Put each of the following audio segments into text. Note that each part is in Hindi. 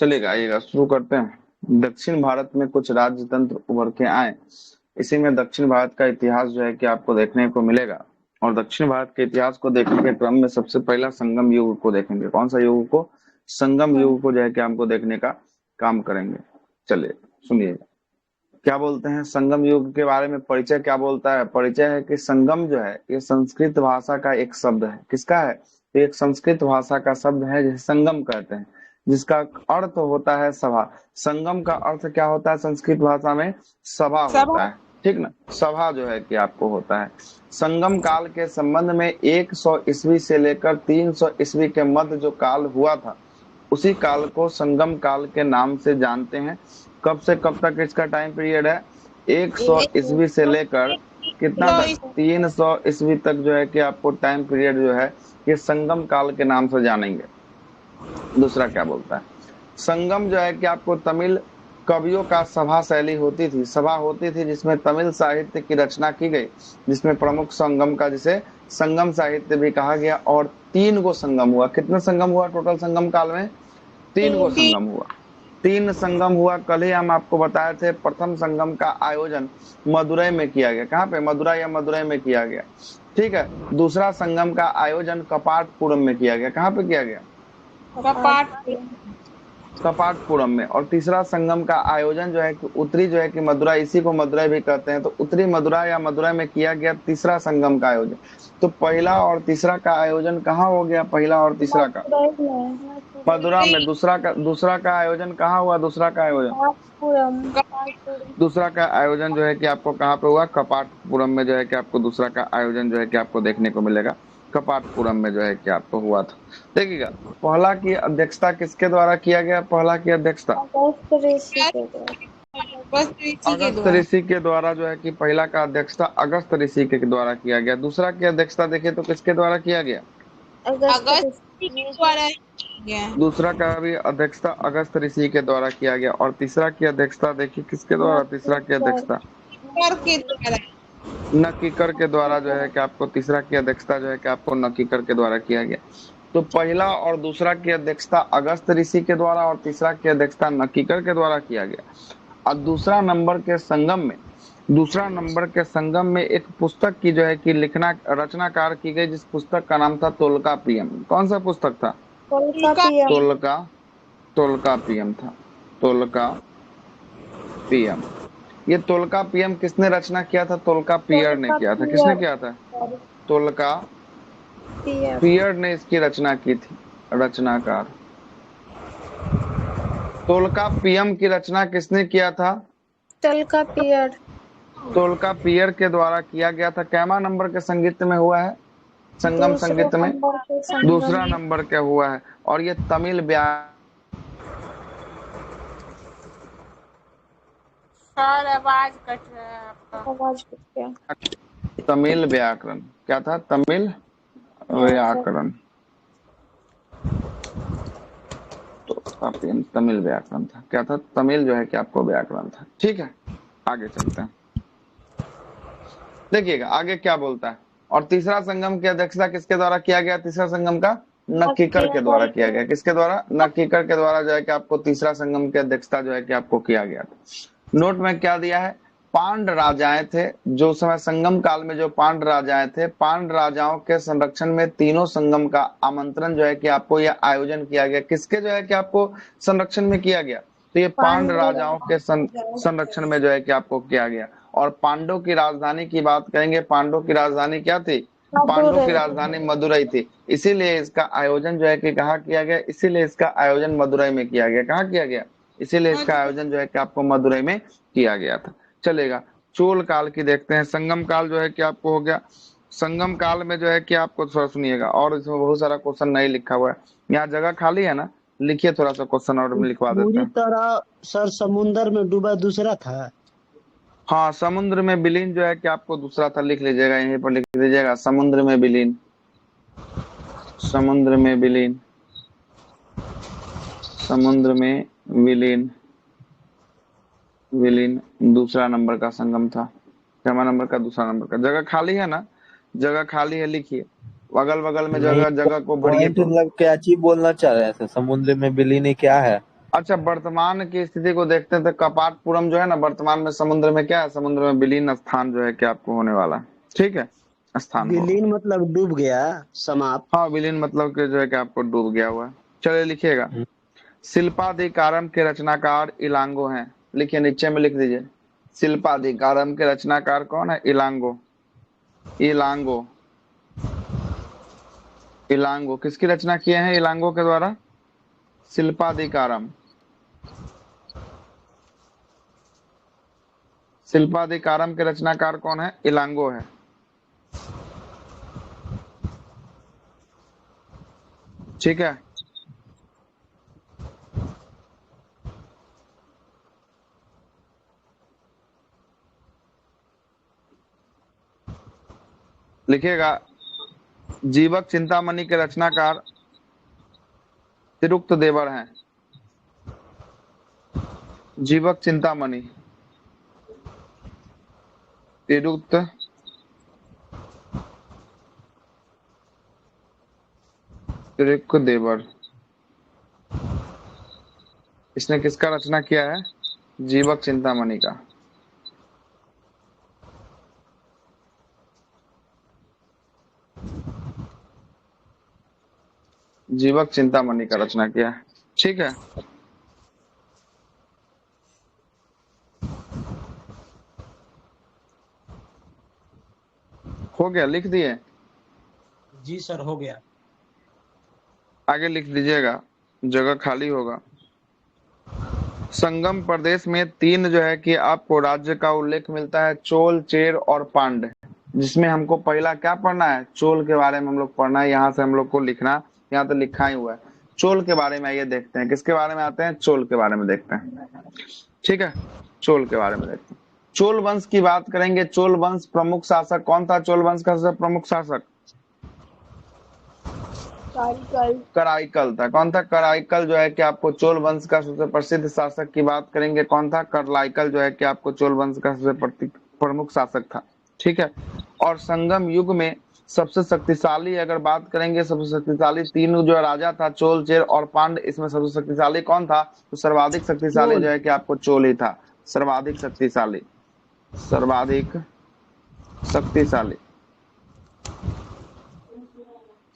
चलिएगा, आइएगा शुरू करते हैं। दक्षिण भारत में कुछ राज्य तंत्र उभर के आए। इसी में दक्षिण भारत का इतिहास जो है कि आपको देखने को मिलेगा। और दक्षिण भारत के इतिहास को देखने के क्रम में सबसे पहला संगम युग को देखेंगे। कौन सा युग को? संगम युग को जो है कि हमको देखने का काम करेंगे। चलिए सुनिएगा, क्या बोलते हैं संगम युग के बारे में। परिचय क्या बोलता है? परिचय है कि संगम जो है ये संस्कृत भाषा का एक शब्द है। किसका है? तो एक संस्कृत भाषा का शब्द है जिसे संगम कहते हैं, जिसका अर्थ होता है सभा। संगम का अर्थ क्या होता है संस्कृत भाषा में? सभा सब होता है, ठीक ना। सभा जो है कि आपको होता है। संगम काल के संबंध में 100 ईस्वी से लेकर 300 ईस्वी के मध्य जो काल हुआ था, उसी काल को संगम काल के नाम से जानते हैं। कब से कब तक इसका टाइम पीरियड है? 100 ईस्वी से लेकर कितना तो तक? 300 ईस्वी तक जो है कि आपको टाइम पीरियड जो है ये संगम काल के नाम से जानेंगे। दूसरा क्या बोलता है? संगम जो है कि आपको तमिल कवियों का सभा शैली होती थी, सभा होती थी जिसमें तमिल साहित्य की रचना की गई, जिसमें प्रमुख संगम का जिसे संगम साहित्य भी कहा गया। और 3 गो संगम हुआ। कितने संगम हुआ टोटल संगम काल में? 3 गो संगम हुआ। 3 संगम हुआ। कल ही हम आपको बताए थे प्रथम संगम का आयोजन मदुरई में किया गया। कहाँ पे? मदुरई में किया गया, ठीक है। दूसरा संगम का आयोजन कपाटपुरम में किया गया। कहाँ पे किया गया? कपाट कपाटपुरम में। और तीसरा संगम का आयोजन जो है कि उत्तरी जो है कि मदुरई, इसी को मदुरई भी कहते हैं, तो उत्तरी मदुरई या मदुरई में किया गया तीसरा संगम का आयोजन। तो पहला और तीसरा का आयोजन कहाँ हो गया? पहला और तीसरा का मदुरा में। दूसरा का आयोजन कहाँ हुआ? दूसरा का आयोजन जो है कि आपको कहाँ पे हुआ? कपाटपुरम में जो है कि आपको दूसरा का आयोजन जो है कि आपको देखने को मिलेगा। कपाटपुरम में जो है कि आपको हुआ था। देखिएगा, पहला की अध्यक्षता किसके द्वारा किया गया? पहला की अध्यक्षता बस ऋषि के अगस्त द्वारा। ऋषि के द्वारा जो है कि पहला का अध्यक्षता अगस्त ऋषि के द्वारा किया गया। दूसरा की अध्यक्षता देखिए तो किसके द्वारा किया गया? अगस्त ऋषि के द्वारा ही किया गया है। दूसरा का भी अध्यक्षता अगस्त ऋषि के द्वारा किया गया। और तीसरा की अध्यक्षता देखिए किसके द्वारा? तीसरा की अध्यक्षता कर के द्वारा। नकीकर के द्वारा जो है कि आपको तीसरा की अध्यक्षता जो है कि आपको नकीकर के द्वारा किया गया। तो पहला और दूसरा की अध्यक्षता अगस्त ऋषि के द्वारा और तीसरा की अध्यक्षता नकीकर के द्वारा किया गया। और दूसरा नंबर के संगम में एक पुस्तक की जो है कि लिखना रचनाकार की गई, जिस पुस्तक का नाम था तोलका पियम। कौन सा पुस्तक था? तोलका तोलका पियम था। तोलका पियम। ये तोलका पियम किसने रचना किया था? तोलका पियर ने किया था। किसने किया था? तोलका पियर ने इसकी रचना की थी। रचनाकार तोलका पियम की रचना किसने किया था? तोलका पियर के द्वारा किया गया था। कैमा नंबर के संगीत में हुआ है? संगम संगीत में दूसरा नंबर का हुआ है। और ये तमिल सर आवाज कट रहा है आपका। तमिल व्याकरण क्या था? तमिल व्याकरण। तो तमिल व्याकरण था। क्या था? तमिल जो है कि आपको व्याकरण था, ठीक है। आगे चलते हैं, देखिएगा आगे क्या बोलता है। और तीसरा संगम की अध्यक्षता किसके द्वारा किया गया? तीसरा संगम का नक्कीकर के द्वारा किया गया। किसके द्वारा? नक्कीकर के द्वारा जो है कि आपको तीसरा संगम की अध्यक्षता जो है कि आपको किया गया था। नोट में क्या दिया है? पांड राजाएं थे जो समय संगम काल में, जो पांड राजाएं थे, पांड राजाओं के संरक्षण में तीनों संगम का आमंत्रण जो है कि आपको यह आयोजन किया गया। किसके जो है कि आपको संरक्षण में किया गया? तो ये पांड राजाओं के संरक्षण में जो है कि आपको किया गया। और पांडव की राजधानी की बात करेंगे। पांडव की राजधानी क्या थी? पांडव की राजधानी मदुरई थी। इसीलिए इसका आयोजन जो है कि कहाँ किया गया? इसीलिए इसका आयोजन मदुरई में किया गया। कहाँ किया गया? इसीलिए इसका आयोजन जो है कि आपको मदुरई में किया गया था। चलेगा, चोल काल की देखते हैं। संगम काल जो है कि आपको हो गया। संगम काल में जो है कि आपको थोड़ा सुनिएगा, और इसमें बहुत सारा क्वेश्चन नहीं लिखा हुआ है। यहाँ जगह खाली है ना? लिखिए थोड़ा सा क्वेश्चन और मैं लिखवा देते पूरी हैं। तरह सर समुंदर में डूबा दूसरा था। हाँ, समुद्र में विलीन जो है कि आपको दूसरा था। लिख लीजिएगा, यहीं पर लिख लीजिएगा, समुद्र में विलीन। समुद्र में विलीन। समुद्र में विलीन। विलीन दूसरा नंबर का संगम था। क्या नंबर का? दूसरा नंबर का। जगह खाली है ना? जगह खाली है, लिखिए। अगल बगल में नहीं, जगह जगह को भरिए। पॉइंट मतलब क्या चीज बोलना चाह रहे थे? समुद्र में विलीन क्या है? अच्छा, वर्तमान की स्थिति को देखते हैं तो कपाटपुरम जो है ना, वर्तमान में समुद्र में क्या है, समुद्र में विलीन स्थान जो है कि आपको होने वाला है। ठीक है, स्थान होगा। विलीन मतलब डूब गया, समाप्त। हाँ, विलीन मतलब कि जो है कि आपको डूब गया हुआ है। चलिए लिखिएगा, शिल्पाधिकारम के रचनाकार इलांगो हैं। लिखिए, नीचे में लिख दीजिए, शिल्पाधिकारम के रचनाकार कौन है? इलांगो। इलांगो, इलांगो किसकी रचना किए हैं इलांगो के द्वारा? शिल्पाधिकारम। शिल्पाधिकारम के रचनाकार कौन है? इलांगो है। ठीक है, लिखिएगा, जीवक चिंतामणि के रचनाकार तिरुक्त देवर हैं। जीवक चिंतामणि, तिरुक्त तिरुक्त देवर, इसने किसका रचना किया है? जीवक चिंतामणि का। जीवक चिंतामणि का रचना किया है। ठीक है, हो गया, लिख दिए? जी सर, हो गया। आगे लिख दीजिएगा, जगह खाली होगा। संगम प्रदेश में 3 जो है कि आपको राज्य का उल्लेख मिलता है, चोल, चेर और पांड्य। जिसमें हमको पहला क्या पढ़ना है? चोल के बारे में हम लोग पढ़ना है। यहाँ से हम लोग को लिखना, यहाँ तो लिखा ही हुआ है। चोल के बारे में आइए देखते हैं, किसके बारे में आते हैं? चोल के बारे में देखते हैं। ठीक है, चोल के बारे में देखते हैं। चोल वंश की बात करेंगे। चोल वंश प्रमुख शासक कौन था? चोल वंश का सबसे प्रमुख शासक कराईकल था। कौन था? कराईकल जो है कि आपको चोल वंश का सबसे प्रसिद्ध शासक की बात करेंगे, कौन था? कराईकल जो है कि आपको चोल वंश का सबसे प्रमुख शासक था। ठीक है, और संगम युग में सबसे शक्तिशाली अगर बात करेंगे, सबसे शक्तिशाली 3 जो राजा था, चोल, चेर और पांड्य, इसमें सबसे शक्तिशाली कौन था? तो सर्वाधिक शक्तिशाली जो है कि आपको चोल ही था। सर्वाधिक शक्तिशाली, सर्वाधिक शक्तिशाली,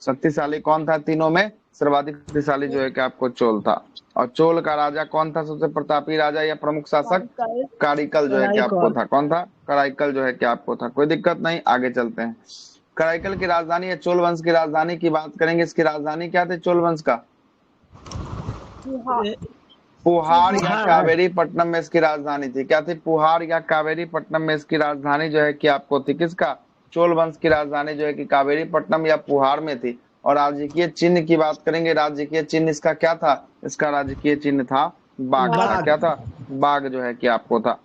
शक्तिशाली कौन था? तीनों में सर्वाधिक शक्तिशाली जो है कि आपको चोल था। और चोल का राजा कौन था? सबसे प्रतापी राजा या प्रमुख शासक? कराईकल जो है कि आपको था। कौन था? कराईकल जो है कि आपको था। कोई दिक्कत नहीं, आगे चलते हैं। कराईकल की राजधानी है, चोल वंश की राजधानी की बात करेंगे। इसकी राजधानी क्या थी चोल वंश का? पुहार या कावेरी पट्टनम में इसकी राजधानी थी। क्या थी? पुहार या कावेरी पट्टनम में इसकी राजधानी जो है कि आपको थी। किसका? चोल वंश की राजधानी जो है कि कावेरी पट्टनम या पुहार में थी। और राजकीय चिन्ह की बात करेंगे, राजकीय चिन्ह इसका क्या था? इसका राजकीय चिन्ह था बाघ था। क्या था? बाघ जो है कि आपको था,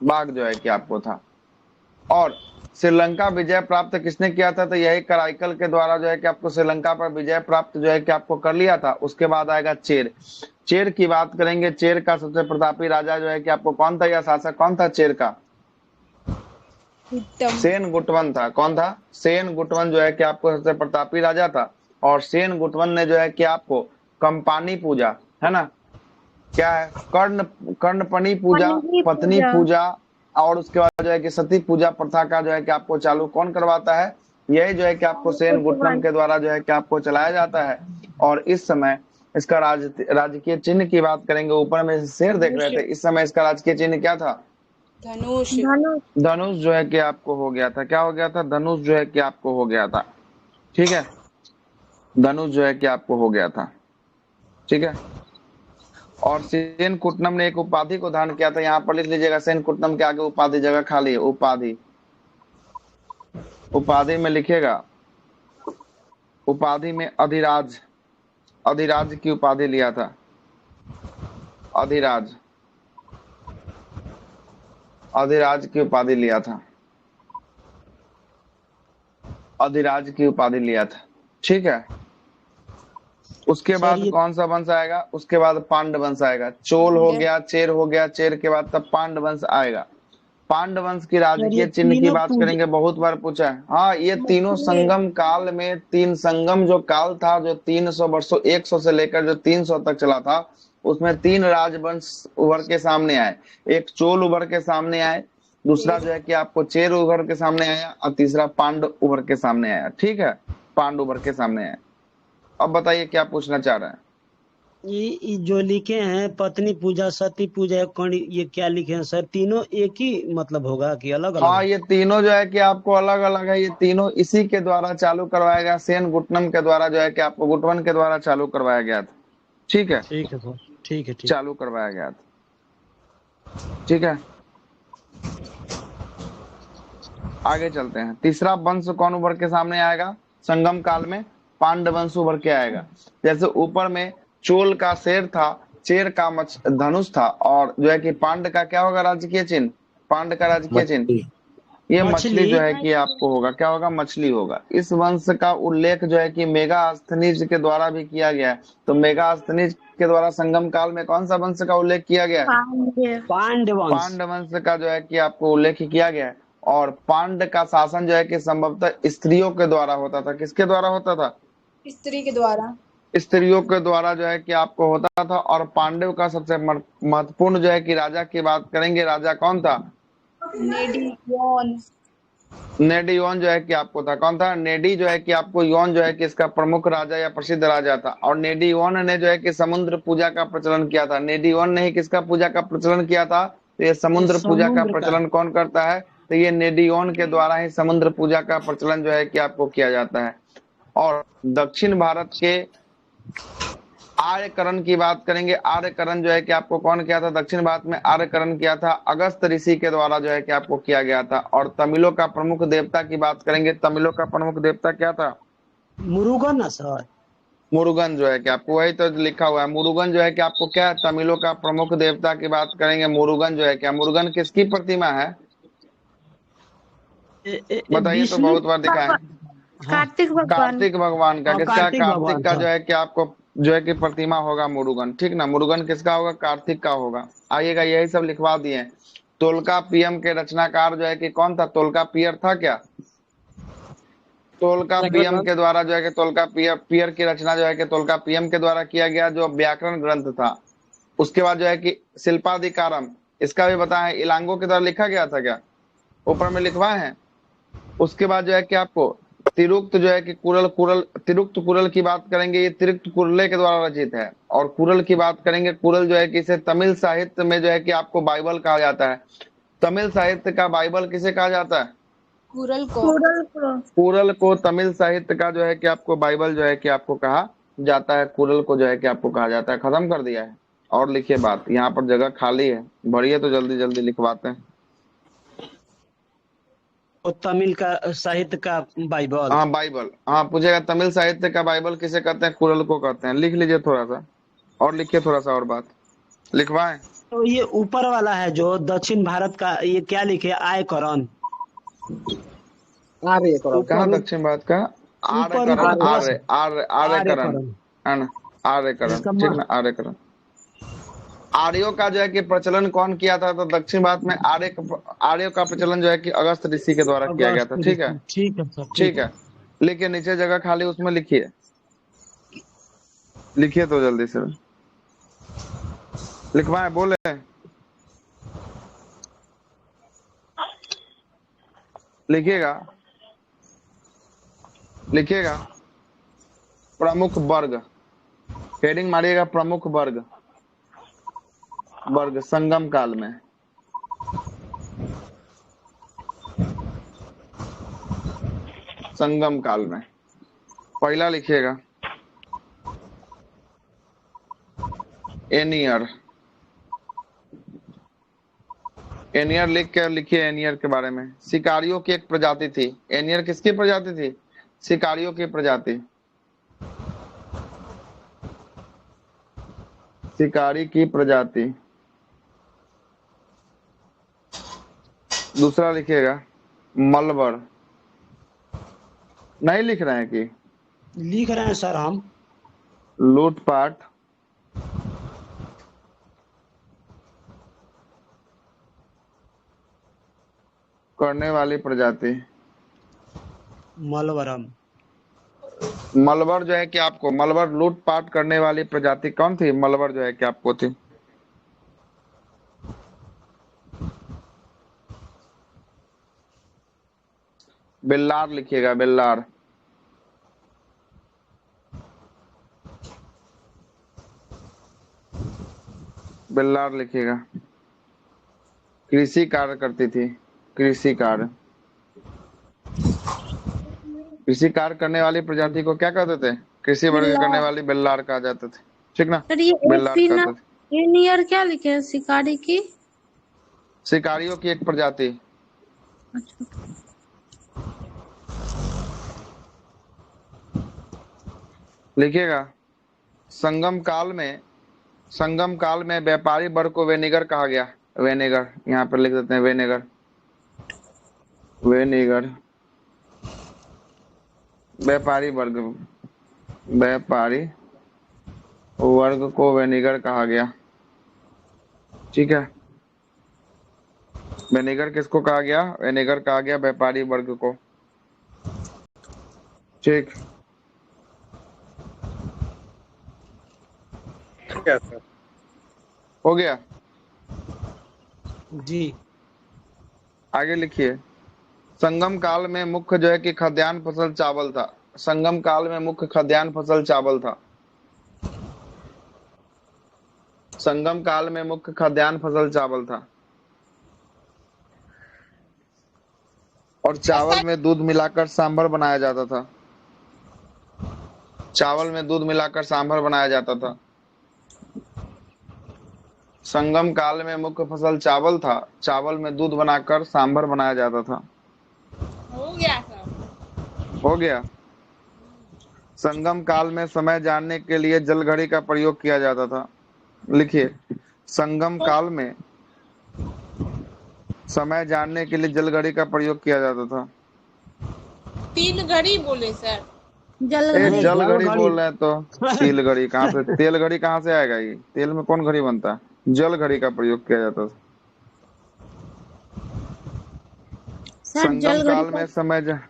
बाघ जो है कि आपको था। और श्रीलंका विजय प्राप्त किसने किया था? तो यही कराईकल के द्वारा जो है कि आपको श्रीलंका पर विजय प्राप्त जो है कि आपको कर लिया था। उसके बाद आएगा चेर। चेर की बात करेंगे। चेर का सबसे प्रतापी राजा जो है कि आपको कौन था, या शासक कौन था चेर का? सेन गुटवन था। कौन था? सेन गुटवन जो है कि आपको सबसे प्रतापी राजा था। और सेन गुटवन ने जो है कि आपको कंपानी पूजा, है ना, क्या है, कर्णपनी पूजा, पत्नी पूजा, और उसके बाद जो है कि सती पूजा प्रथा का जो है कि आपको चालू कौन करवाता है? यही जो है कि आपको सेन गुटनम के द्वारा जो है कि आपको चलाया जाता है। और इस समय इसका राजकीय चिन्ह की बात करेंगे, ऊपर में शेर देख रहे थे, इस समय इसका राजकीय चिन्ह क्या था? धनुष। धनुष जो है कि आपको हो गया था। क्या हो गया था? धनुष जो है कि आपको हो गया था। ठीक है, धनुष जो है कि आपको हो गया था। ठीक है, और सेन कुटनम ने एक उपाधि को धारण किया था। यहाँ पर लिख लीजिएगा, सेन कुटनम के आगे उपाधि, जगह खाली है, उपाधि। उपाधि में लिखिएगा, उपाधि में अधिराज, अधिराज की उपाधि लिया था। अधिराज, अधिराज की उपाधि लिया था। अधिराज की उपाधि लिया था। ठीक है, उसके बाद कौन सा वंश आएगा? उसके बाद पांड्य वंश आएगा। चोल हो गया, चेर हो गया, चेर के बाद तब पांड्य वंश आएगा। पांड वंश की सर राजकीय ये चिन्ह की तीनों बात पूज करेंगे, बहुत बार पूछा है। हाँ, ये तीनों मछली। संगम काल में, तीन संगम जो काल था, जो 300 वर्षों, 100 से लेकर जो 300 तक चला था, उसमें तीन राजवंश उभर के सामने आए। एक चोल उभर के सामने आए, दूसरा जो है कि आपको चेर उभर के सामने आया, और तीसरा पांड उभर के सामने आया। ठीक है, पांड उभर के सामने आया। अब बताइए क्या पूछना चाह रहे हैं। ये जो लिखे हैं पत्नी पूजा, सती पूजा, कर्ण, ये क्या लिखे हैं सर? तीनों एक ही मतलब होगा कि अलग अलग हाँ, है? ये तीनों जो है कि आपको अलग अलग है। ये तीनों इसी के द्वारा चालू करवाया गया, सेन गुटनम के द्वारा जो है कि आपको गुटवन के द्वारा चालू करवाया गया था। ठीक है, ठीक है सर, ठीक है, ठीक। चालू करवाया गया था। ठीक है, आगे चलते हैं। तीसरा वंश कौन उभर के सामने आएगा संगम काल में? पांड वंश उभर के आएगा। जैसे ऊपर में चोल का शेर था, चेर का धनुष था, और जो है कि पांड का क्या होगा राजकीय चिन्ह? पांड का राजकीय चिन्ह मछली। ये मछली मछली। जो है कि आपको होगा, क्या होगा? मछली होगा। इस वंश का उल्लेख जो है कि मेगास्थनीज के द्वारा भी किया गया है। तो मेगास्थनीज के द्वारा संगम काल में कौन सा वंश का उल्लेख किया गया है? पांड्य। पांड्य वंश। पांड वंश का जो है कि आपको उल्लेख किया गया है। और पांड का शासन जो है कि संभवतः स्त्रियों के द्वारा होता था। किसके द्वारा होता था? स्त्री के द्वारा। स्त्रियों के द्वारा जो है कि आपको होता था। और पांडव का सबसे महत्वपूर्ण जो है कि राजा की बात करेंगे, राजा कौन था? नेडियोन। नेडी यौन जो है कि आपको था। कौन था? नेडी जो है कि आपको यौन जो है कि इसका प्रमुख राजा या प्रसिद्ध राजा था। और नेडी यौन ने जो है कि समुद्र पूजा का प्रचलन किया था। नेडी यौन ने ही किसका पूजा का प्रचलन किया था? तो ये ये समुद्र पूजा का समुद्र का। प्रचलन कौन करता है? तो ये नेडी यौन के द्वारा ही समुद्र पूजा का प्रचलन जो है कि आपको किया जाता है। और दक्षिण भारत के आर्यकरण की बात करेंगे। आर्यकरण जो है कि आपको कौन किया था? दक्षिण भारत में आर्यकरण किया था अगस्त ऋषि के द्वारा जो है कि आपको किया गया था। और तमिलों का प्रमुख देवता की बात करेंगे। तमिलों का प्रमुख देवता क्या था? मुरुगन ना सर? मुरुगन जो है कि आपको, वही तो लिखा हुआ है। मुरुगन जो है कि आपको क्या है? तमिलों का प्रमुख देवता की बात करेंगे। मुरुगन जो है क्या? मुरुगन किसकी प्रतिमा है? बताइए, तो विष्णु। बहुत बार दिखा है। भगवान। हाँ। कार्तिक भगवान। कार्तिक भगवान का। हाँ, किसका? कार्तिक कार्तिक भगवान का था। जो है कि आपको जो है कि प्रतिमा होगा मुरुगन। ठीक ना? मुरुगन किसका होगा? कार्तिक का होगा। आइएगा, यही सब लिखवा दिए हैं। तोलका पीयम के रचनाकार जो है कि कौन था? तोलका पियर था क्या? तोलका पीयम के द्वारा जो है कि तोलका पियर की रचना जो है कि तोलका पीयम के द्वारा किया गया, जो व्याकरण ग्रंथ था। उसके बाद जो है कि शिल्पाधिकारम, इसका भी बताया, इलांगो के द्वारा लिखा गया था क्या? ऊपर में लिखवाए हैं। उसके बाद जो है कि आपको तिरुक्त जो है कि कुरल, तिरुक्त कुरल की बात करेंगे। ये तिरुक्त कुरले के द्वारा रचित है। और कुरल की बात करेंगे। कुरल जो है कि इसे तमिल साहित्य में जो है कि आपको बाइबल कहा जाता है। तमिल साहित्य का बाइबल किसे कहा जाता है? कुरल को। कुरल को। कुरल को तमिल साहित्य का जो है कि आपको बाइबल जो है कि आपको कहा जाता है। कुरल को जो है कि आपको कहा जाता है। खत्म कर दिया है। और लिखिए बात, यहाँ पर जगह खाली है, बढ़िया, तो जल्दी जल्दी लिखवाते हैं। और तमिल का साहित्य का बाइबल। हाँ, बाइबल। हाँ, पूछेगा तमिल साहित्य का बाइबल किसे कहते हैं? कुरल को कहते हैं। लिख लीजिए थोड़ा सा, और लिखिए थोड़ा सा और बात लिखवाएं। तो ये ऊपर वाला है जो दक्षिण भारत का, ये क्या लिखे? आयकरण। आर्यकरण। कहाँ ऊपर दक्षिण भारत का? ऊपर आर्यकरण, ऊपर थोड़ा सा। आर्य आर्य आर्यकरण आर्यकरण। है ना? आर्यकरण, इसका ठीक ना? आर्यकरण। आर्यों का जो है कि प्रचलन कौन किया था? तो दक्षिण भारत में आर्यों का प्रचलन जो है कि अगस्त ऋषि के द्वारा किया गया था। अगस्त ठीक है, ऋषि। ठीक है सर, ठीक ठीक है। है। लिखिए, नीचे जगह खाली, उसमें लिखिए। लिखिए तो जल्दी से लिखवाएं, बोले। लिखिएगा, लिखिएगा। प्रमुख वर्ग, हेडिंग मारिएगा, प्रमुख वर्ग। वर्ग संगम काल में। संगम काल में पहला लिखिएगा एनियर। एनियर लिख के लिखिए। एनियर के बारे में, शिकारियों की एक प्रजाति थी। एनियर किसकी प्रजाति थी? शिकारियों की प्रजाति, शिकारी की प्रजाति। दूसरा लिखिएगा मलबर। नहीं लिख रहे हैं कि? लिख रहे हैं सर हम। लूटपाट, करने वाली प्रजाति। मलवरम। मलबर जो है कि आपको मलबर लूटपाट करने वाली प्रजाति कौन थी? मलबर जो है कि आपको थी। बेल्लार लिखिएगा, बेल्लार। बेल्लार लिखिएगा। कृषि कार्य करती थी, कृषि कार्य। कृषि कार्य करने वाली प्रजाति को क्या कहते थे? कृषि वर्ग करने बिल्ला। वाली बेल्लार कहा जाते थे, ठीक ना? सर ये बेल्लार एफिना कहते थे। एनियर क्या लिखे हैं शिकारी की? शिकारियों की एक प्रजाति। अच्छा। लिखिएगा। संगम काल में व्यापारी वर्ग को वेनेगर कहा गया। वेनेगर यहाँ पर लिख देते हैं, वेनेगर। वेनेगर व्यापारी वर्ग, व्यापारी वर्ग को वेनेगर कहा गया, ठीक है। वेनेगर किसको कहा गया? वेनेगर कहा गया व्यापारी वर्ग को, ठीक। क्या सर? हो गया। जी। आगे लिखिए। संगम काल में मुख्य जो है कि खाद्यान्न फसल चावल था। संगम काल में मुख्य खाद्यान्न फसल चावल था। संगम काल में मुख्य खाद्यान्न फसल चावल था। और चावल में दूध मिलाकर सांभर बनाया जाता था। चावल में दूध मिलाकर सांभर बनाया जाता था। संगम काल में मुख्य फसल चावल था। चावल में दूध बनाकर सांभर बनाया जाता था। हो गया सर। हो गया। संगम काल में समय जानने के लिए जलघड़ी का प्रयोग किया जाता था। लिखिए। संगम काल में समय जानने के लिए जलघड़ी का प्रयोग किया जाता था। 3 घड़ी बोले सर। ए नहीं, जलघड़ी। जल जलघड़ी घड़ी। बोल रहे हैं तो तिल घड़ी कहाँ से? तेल घड़ी कहाँ से आएगा? ये तेल में कौन घड़ी बनता है? जल घड़ी का प्रयोग किया जाता था। सर संगम जलघड़ी काल का में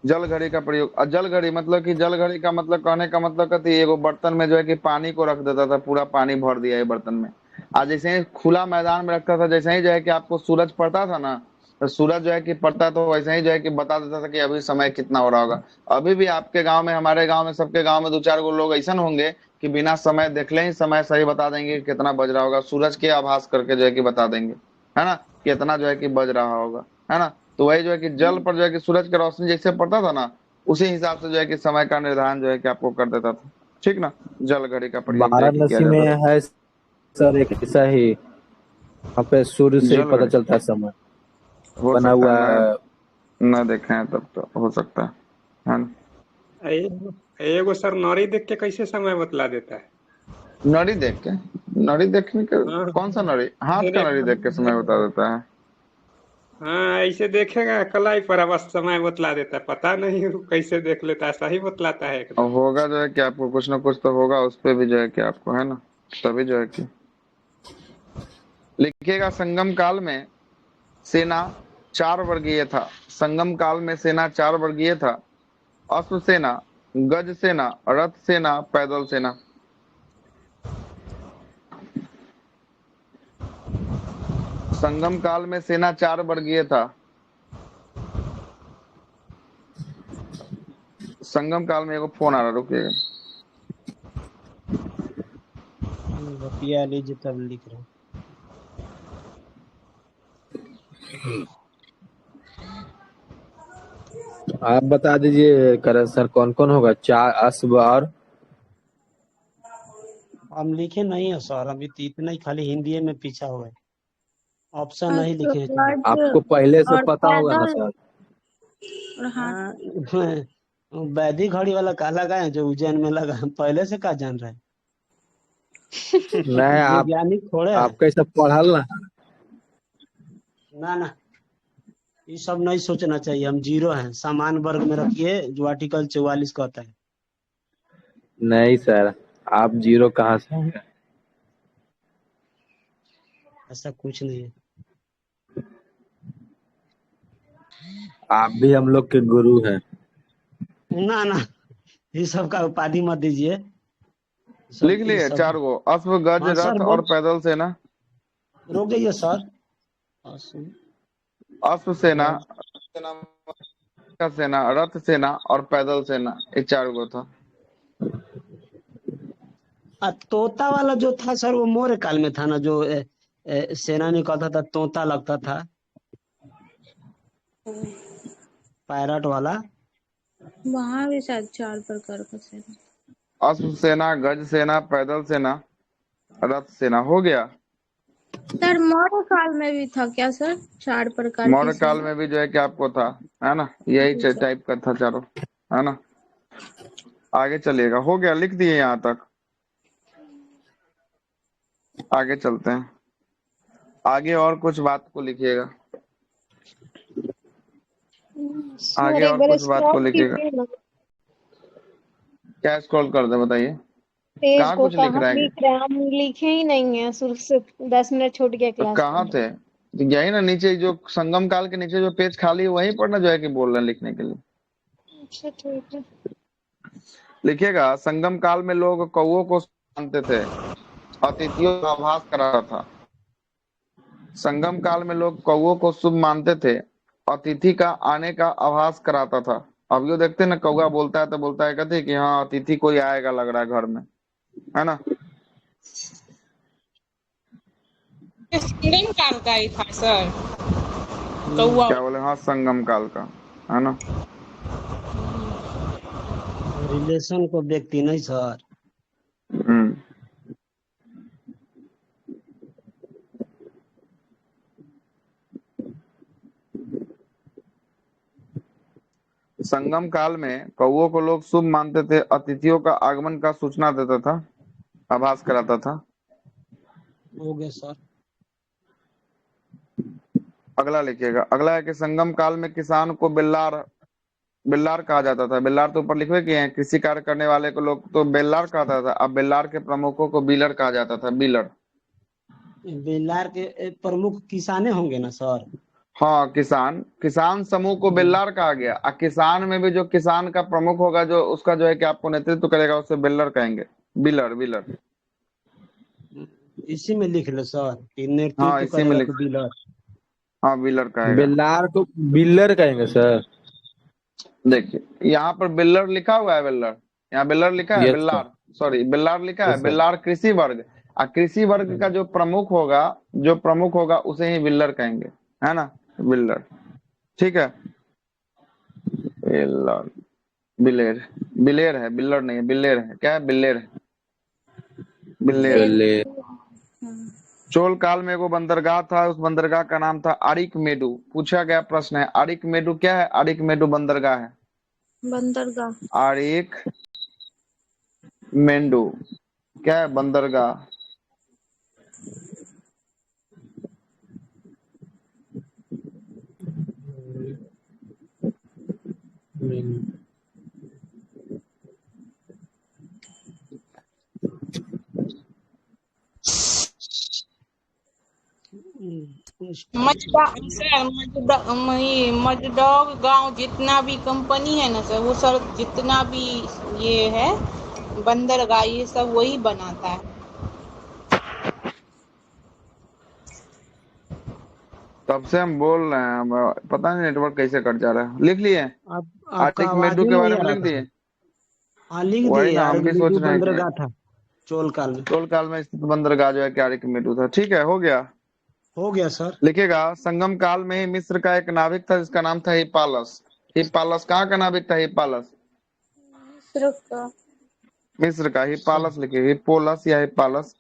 जल घड़ी का प्रयोग। जल घड़ी मतलब कि जल घड़ी का मतलब कहने का मतलब कहती है एगो बर्तन में जो है कि पानी को रख देता था, पूरा पानी भर दिया है बर्तन में। आज जैसे ही खुला मैदान में रखता था, जैसे ही जो है कि आपको सूरज पड़ता था ना, तो सूरज जो है कि पड़ता तो वैसे ही जो है कि बता देता था कि अभी समय कितना हो रहा होगा। अभी भी आपके गांव में, हमारे गांव में, सबके गांव में 2-4 गो लोग ऐसा होंगे कि बिना समय देखले ही समय सही बता देंगे कि कितना बज रहा होगा, सूरज के आभास करके जो है कि बता देंगे, है ना, कितना जो है कि बज रहा होगा, है ना। तो वही जो है कि जल पर जो है कि सूरज की रोशनी जैसे पड़ता था ना, उसी हिसाब से जो है कि समय का निर्धारण जो है कि आपको कर देता था, ठीक ना। जल घड़ी का प्रयोग जो है कि किया वाराणसी में जाता था। है सर एक ऐसा ही, वहाँ पे सूर्य से ही जल पता घड़ी चलता है समय। हो बना सकता है हुआ ना, है। न देखे हैं तब तो हो सकता है ना। एगो सर नारी देख के कैसे समय बतला देता है? नड़ी देख के? नड़ी देखने के? हाँ, कौन सा नड़ी? हाथ अरे का नड़ी देख के समय बता देता है? हाँ, ऐसे देखेगा कलाई पर बस समय बतला देता है, पता नहीं वो कैसे देख लेता है, सही बतलाता है एकदम। और होगा जो है कि आपको कुछ ना कुछ तो होगा उस पे भी जो है कि आपको, है ना, तभी जो है कि लिखिएगा। संगम काल में सेना 4 वर्गीय था। संगम काल में सेना 4 वर्गीय था। अश्व सेना, गज सेना, रथ सेना, पैदल सेना। संगम काल में सेना 4 वर्गीय था। संगम काल में एगो फोन आ रहा, रुकिएगा। बतिया लीजिए तब लिख रहे हैं। आप बता दीजिए करण सर, कौन कौन होगा? 4 अश्व और हम लिखे नहीं है सर, अभी तो इतना ही खाली हिंदी में पीछा हुआ है, ऑप्शन नहीं अश्व, लिखे हैं तो। गज आपको पहले से और पता होगा ना पैदल सर? और हाथ। वैदिक घड़ी वाला का लगा है जो उज्जैन में लगा है, पहले से का जान रहा है? नहीं, आप वैज्ञानिक थोड़े है। आपका सब पढ़ल ना। ना ना, ये सब नहीं सोचना चाहिए, हम जीरो हैं, समान वर्ग में रखिए जो आर्टिकल 44 कहता है। नहीं सर, आप जीरो कहाँ से होंगे? ऐसा कुछ नहीं है। आप भी हम लोग के गुरु हैं। ना ना, ये सब का उपाधि मत दीजिए। लिख सब ये लिए सब। 4 गो, अश्व गज हाँ सर रथ बोल। और पैदल सेना। रुक जाइए सर। अश्व अश्व सेना, गज। का सेना, रथ सेना और पैदल सेना, ये 4 गो था। तोता वाला जो था सर, वो मौर्य काल में था ना, जो सेना निकलता था, तोता लगता था, पैरट वाला। वहाँ भी शायद 4 प्रकार का सेना। अश्व सेना, गज सेना, पैदल सेना, रथ सेना, हो गया। सर मौर्य काल में भी था क्या सर 4 प्रकार की मौर्य काल सेना? में भी जो है कि आपको था, है ना, यही जी सर। टाइप का था चारों, है ना। आगे चलिएगा, हो गया, लिख दिए यहाँ तक। आगे चलते हैं, आगे और कुछ बात को लिखिएगा, सर आगे एक और बार कुछ बात को स्क्रॉल लिखिएगा। कीजिए ना। क्या स्क्रॉल कर दे बताइए, पेज कहाँ को कुछ लिख कहाँ रहा है। लिख रहे हैं? हम लिखे ही नहीं है, शुरू से 10 मिनट छूट गया तो क्लास कहाँ में। थे, तो यही ना नीचे जो संगम काल के नीचे जो पेज खाली है वहीं पर ना जो है कि बोल रहे हैं लिखने के लिए। अच्छा ठीक है। लिखिएगा, संगम काल में लोग कौओं को मानते थे, अतिथियों का आभास करा था। संगम काल में लोग कौओं को शुभ मानते थे, अतिथि का आने का आभास कराता था। अब यो देखते हैं ना, कौआ बोलता है तो बोलता है, कहते हैं कि हाँ अतिथि कोई आएगा लग रहा है घर में, है ना। संगम काल का ही था सर कौआ। क्या बोले, हाँ संगम काल का, है ना। रिलेशन को व्यक्ति नहीं सर। हम्म। संगम काल में कौओं को लोग शुभ मानते थे, अतिथियों का आगमन का सूचना देता था, आभास कराता था। हो गया सर। अगला लिखिएगा, अगला है कि संगम काल में किसान को बिल्लार, बिल्लार कहा जाता था। बिल्लार तो ऊपर लिखे किए हैं, कृषि कार्य करने वाले को लोग तो बिल्लार कहता था, अब बिल्लार के प्रमुखों को बिलर कहा जाता था, बिलर। बेलार के प्रमुख किसाने होंगे ना सर। हाँ किसान, किसान समूह को बिल्लार कहा गया, और किसान में भी जो किसान का प्रमुख होगा, जो उसका जो है कि आपको नेतृत्व करेगा, उसे बिल्लर कहेंगे, बिलर, बिलर। इसी में लिख लो सर कि हाँ नेतृत्व इसी में करेगा लिख, तो डीलर। हाँ बिलर कहेगा। बेल्लार को बिल्लर कहेंगे सर। देखिए यहाँ पर बिल्लर लिखा हुआ है, बिल्लर, यहाँ बिल्लर लिखा है, यस सर। बिल्लार, सॉरी बिल्लार लिखा है, यस सर। बिल्लार कृषि वर्ग, और कृषि वर्ग का जो प्रमुख होगा, जो प्रमुख होगा उसे ही बिल्लर कहेंगे, है ना, बिल्लर। ठीक है, बिल्लर, बिलेर, बिलेर है, बिल्लर नहीं है, बिल्लेर है, क्या है, बिल्लेर है, बिल्लेर है। बेले। चोल काल में एगो बंदरगाह था, उस बंदरगाह का नाम था आरिक मेडू। पूछा गया प्रश्न है, आरिक मेडू क्या है, आरिक मेडू बंदरगाह है, बंदरगाह। आरिक मेंडू क्या है, बंदरगाह। मजडौग गांव जितना भी कंपनी है ना सर, वो सर जितना भी ये है बंदरगाह, ये सब वही बनाता है। तब से हम बोल रहे हैं, पता नहीं नेटवर्क कैसे कट जा रहा है। लिख लिए, आप आपका आरिक आवाज मेडू ही के नहीं बारे आ में रहा लिख था दिए। सर। हाँ लिख दिए वही ना, यार, हम भी सोच मीडू रहे हैं कि बंदरगाह था चोल काल में। चोल काल में स्थित बंदरगाह जो है कि आरिक मेडू था। ठीक है, हो गया। हो गया सर। लिखेगा, संगम काल में ही मिस्र का एक नाविक था जिसका नाम था हिप्पालस। हिप्पालस कहाँ का नाविक था, हिप्पालस सिर्फ का मिस्र का। हिप्पालस लिखे, हिप्पोलस या हिप्पालस,